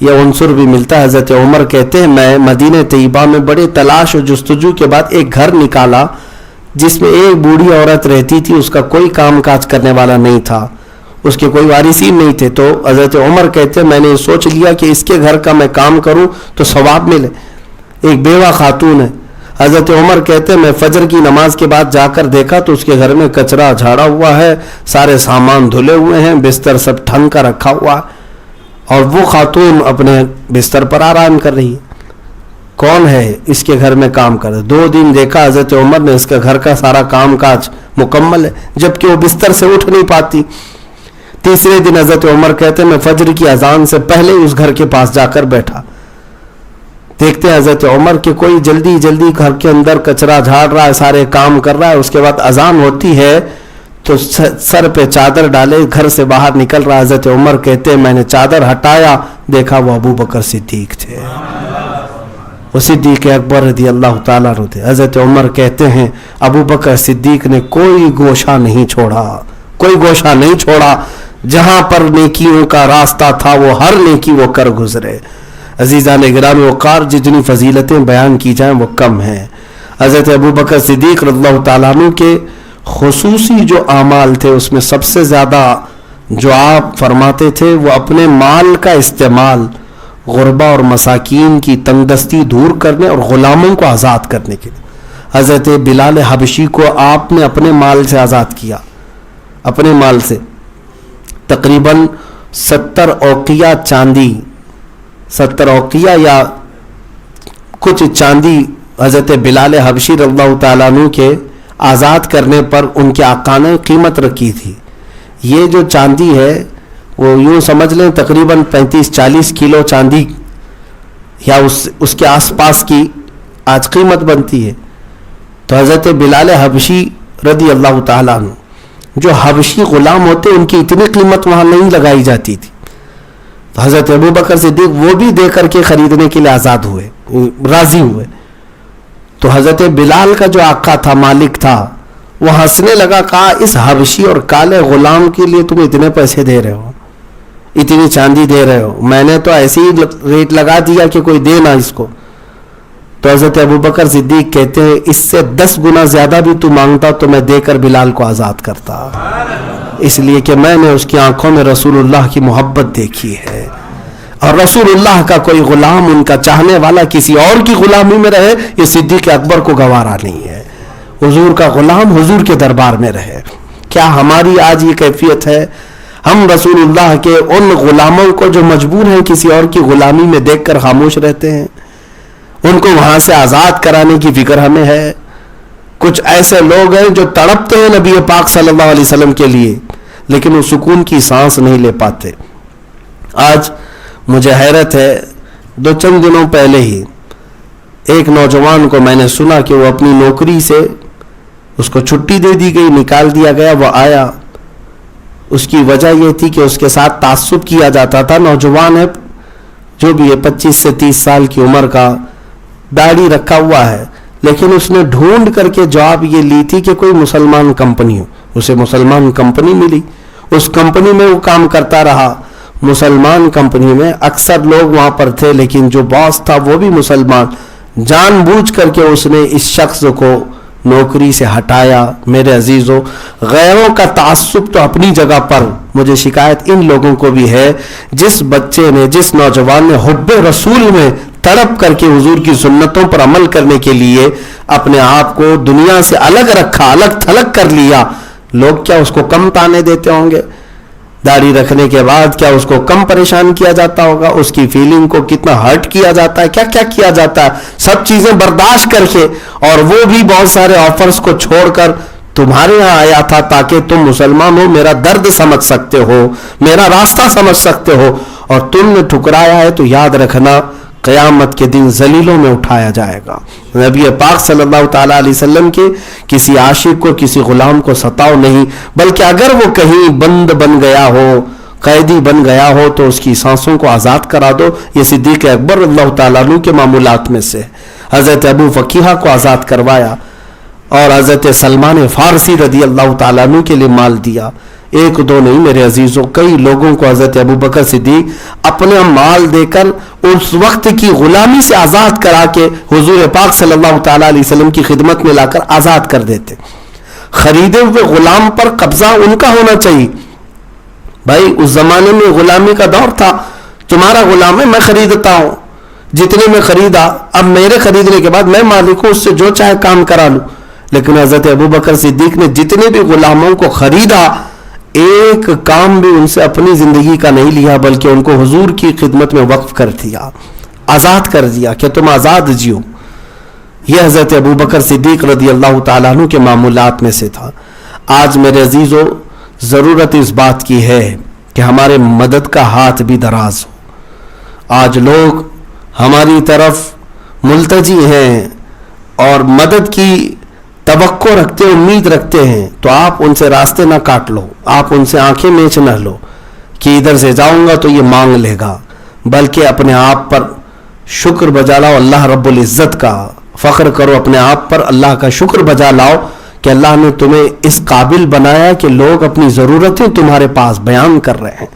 یہ عنصر بھی ملتا ہے. حضرت عمر کہتے ہیں میں مدینہ طیبہ میں بڑے تلاش و جستجو کے بعد ایک گھر نکالا جس میں ایک بوڑھی عورت رہتی تھی, اس کا کوئی کام کاج کرنے والا نہیں تھا, اس کے کوئی وارثین نہیں تھے. تو حضرت عمر کہتے ہیں میں نے سوچ لیا کہ اس کے گھر کا میں کام کروں تو ثواب ملے. ایک بیوہ خاتون ہے. حضرت عمر کہتے ہیں میں فجر کی نماز کے بعد جا کر دیکھا تو اس کے گھر میں کچرا جھاڑا ہوا ہے, سارے سامان دھلے ہوئے ہیں, بستر سب ٹھنگ کا رکھا ہوا ہے, اور وہ خاتون اپنے بستر پر آرام کر رہی ہے. کون ہے اس کے گھر میں کام کر رہا؟ 2 دن دیکھا حضرت عمر نے اس کے گھر کا سارا کام کاج مکمل ہے, جبکہ وہ بستر سے اٹھ نہیں پاتی. تیسرے دن حضرت عمر کہتے ہیں میں فجر کی اذان سے پہلے اس گھر کے پاس جا کر بیٹھا. دیکھتے ہیں حضرت عمر کہ کوئی جلدی جلدی گھر کے اندر کچرا جھاڑ رہا ہے, سارے کام کر رہا ہے. اس کے بعد اذان ہوتی ہے تو سر پہ چادر ڈالے گھر سے باہر نکل رہا. حضرت عمر کہتے ہیں میں نے چادر ہٹایا, دیکھا وہ ابو بکر صدیق تھے, وہ صدیق اکبر رضی اللہ تعالیٰ عنہ تھے. حضرت عمر کہتے ہیں ابو بکر صدیق نے کوئی گوشہ نہیں چھوڑا, کوئی گوشہ نہیں چھوڑا, جہاں پر نیکیوں کا راستہ تھا وہ ہر نیکی وہ کر گزرے. عزیزان گرامی وقار جتنی فضیلتیں بیان کی جائیں وہ کم ہیں. حضرت ابو بکر صدیق رضی اللہ تعالیٰ عنہ کے خصوصی جو اعمال تھے اس میں سب سے زیادہ جو آپ فرماتے تھے وہ اپنے مال کا استعمال غربا اور مساکین کی تنگدستی دور کرنے اور غلاموں کو آزاد کرنے کے لیے. حضرت بلال حبشی کو آپ نے اپنے مال سے آزاد کیا, اپنے مال سے تقریباً 70 اوقیہ چاندی, 70 اوقیہ یا کچھ چاندی حضرت بلال حبشی رضی اللہ تعالیٰ عنہ کے آزاد کرنے پر ان کے آقا نے قیمت رکھی تھی. یہ جو چاندی ہے وہ یوں سمجھ لیں تقریباً 35-40 کلو چاندی یا اس کے آس پاس کی آج قیمت بنتی ہے. تو حضرت بلال حبشی رضی اللہ تعالیٰ عنہ جو حبشی غلام ہوتے ان کی اتنی قیمت وہاں نہیں لگائی جاتی تھی. تو حضرت ابو بکر صدیق وہ بھی دے کر کے خریدنے کے لیے آزاد ہوئے, راضی ہوئے. تو حضرت بلال کا جو آقا تھا, مالک تھا, وہ ہنسنے لگا, کہا اس حبشی اور کالے غلام کے لیے تم اتنے پیسے دے رہے ہو, اتنی چاندی دے رہے ہو, میں نے تو ایسے ہی ریٹ لگا دیا کہ کوئی دے نہ اس کو. تو حضرت ابو بکر صدیق کہتے ہیں اس سے 10 گنا زیادہ بھی تو مانگتا تو میں دے کر بلال کو آزاد کرتا, اس لیے کہ میں نے اس کی آنکھوں میں رسول اللہ کی محبت دیکھی ہے, اور رسول اللہ کا کوئی غلام ان کا چاہنے والا کسی اور کی غلامی میں رہے یہ صدیق اکبر کو گوارا نہیں ہے. حضور کا غلام حضور کے دربار میں رہے. کیا ہماری آج یہ کیفیت ہے؟ ہم رسول اللہ کے ان غلاموں کو جو مجبور ہیں کسی اور کی غلامی میں دیکھ کر خاموش رہتے ہیں, ان کو وہاں سے آزاد کرانے کی فکر ہمیں ہے. کچھ ایسے لوگ ہیں جو تڑپتے ہیں نبی پاک صلی اللہ علیہ وسلم کے لیے, لیکن وہ سکون کی سانس نہیں لے پاتے. آج مجھے حیرت ہے, 2 دنوں پہلے ہی ایک نوجوان کو میں نے سنا کہ وہ اپنی نوکری سے اس کو چھٹی دے دی گئی, نکال دیا گیا. وہ آیا, اس کی وجہ یہ تھی کہ اس کے ساتھ تعصب کیا جاتا تھا. نوجوان ہے, جو بھی ہے 25 سے 30 سال کی عمر کا, داڑھی رکھا ہوا ہے, لیکن اس نے ڈھونڈ کر کے جاب یہ لی تھی کہ کوئی مسلمان کمپنی ہو. اسے مسلمان کمپنی ملی, اس کمپنی میں وہ کام کرتا رہا. مسلمان کمپنی میں اکثر لوگ وہاں پر تھے, لیکن جو باس تھا وہ بھی مسلمان. جان بوجھ کر کے اس نے اس شخص کو نوکری سے ہٹایا. میرے عزیزوں, غیروں کا تعصب تو اپنی جگہ پر, مجھے شکایت ان لوگوں کو بھی ہے جس بچے نے, جس نوجوان نے حب رسول میں تڑپ کر کے حضور کی سنتوں پر عمل کرنے کے لیے اپنے آپ کو دنیا سے الگ رکھا, الگ تھلگ کر لیا. لوگ کیا اس کو کم تانے دیتے ہوں گے؟ داڑھی رکھنے کے بعد کیا اس کو کم پریشان کیا جاتا ہوگا؟ اس کی فیلنگ کو کتنا ہرٹ کیا جاتا ہے, کیا کیا کیا جاتا ہے, سب چیزیں برداشت کر کے. اور وہ بھی بہت سارے آفرز کو چھوڑ کر تمہارے یہاں آیا تھا تاکہ تم مسلمان ہو, میرا درد سمجھ سکتے ہو, میرا راستہ سمجھ سکتے ہو, اور تم نے ٹھکرایا ہے تو یاد رکھنا قیامت کے دن ذلیلوں میں اٹھایا جائے گا. نبی پاک صلی اللہ تعالیٰ علیہ وسلم کے کسی عاشق کو, کسی غلام کو ستاؤ نہیں, بلکہ اگر وہ کہیں بند بن گیا ہو, قیدی بن گیا ہو, تو اس کی سانسوں کو آزاد کرا دو. یہ صدیق اکبر رضی اللہ تعالیٰ عنہ کے معمولات میں سے. حضرت ابو فقیہ کو آزاد کروایا, اور حضرت سلمان فارسی رضی اللہ تعالیٰ عنہ کے لیے مال دیا. ایک دو نہیں میرے عزیزوں، کئی لوگوں کو حضرت ابو بکر صدیق اپنا مال دے کر اس وقت کی غلامی سے آزاد کرا کے حضور پاک صلی اللہ تعالی علیہ وسلم کی خدمت میں لا کر آزاد کر دیتے. خریدے ہوئے غلام پر قبضہ ان کا ہونا چاہیے. بھائی اس زمانے میں غلامی کا دور تھا، تمہارا غلام ہے، میں خریدتا ہوں، جتنے میں خریدا اب میرے خریدنے کے بعد میں مالک ہوں، اس سے جو چاہے کام کرا لوں. لیکن حضرت ابو بکر صدیق نے جتنے بھی غلاموں کو خریدا ایک کام بھی ان سے اپنی زندگی کا نہیں لیا، بلکہ ان کو حضور کی خدمت میں وقف کر دیا، آزاد کر دیا کہ تم آزاد جیو. یہ حضرت ابو بکر صدیق رضی اللہ تعالیٰ عنہ کے معمولات میں سے تھا. آج میرے عزیزوں ضرورت اس بات کی ہے کہ ہمارے مدد کا ہاتھ بھی دراز ہو. آج لوگ ہماری طرف ملتجی ہیں اور مدد کی توقع رکھتے، امید رکھتے ہیں، تو آپ ان سے راستے نہ کاٹ لو، آپ ان سے آنکھیں میچ نہ لو کہ ادھر سے جاؤں گا تو یہ مانگ لے گا، بلکہ اپنے آپ پر شکر بجا لاؤ اللہ رب العزت کا. فخر کرو اپنے آپ پر، اللہ کا شکر بجا لاؤ کہ اللہ نے تمہیں اس قابل بنایا کہ لوگ اپنی ضرورتیں تمہارے پاس بیان کر رہے ہیں.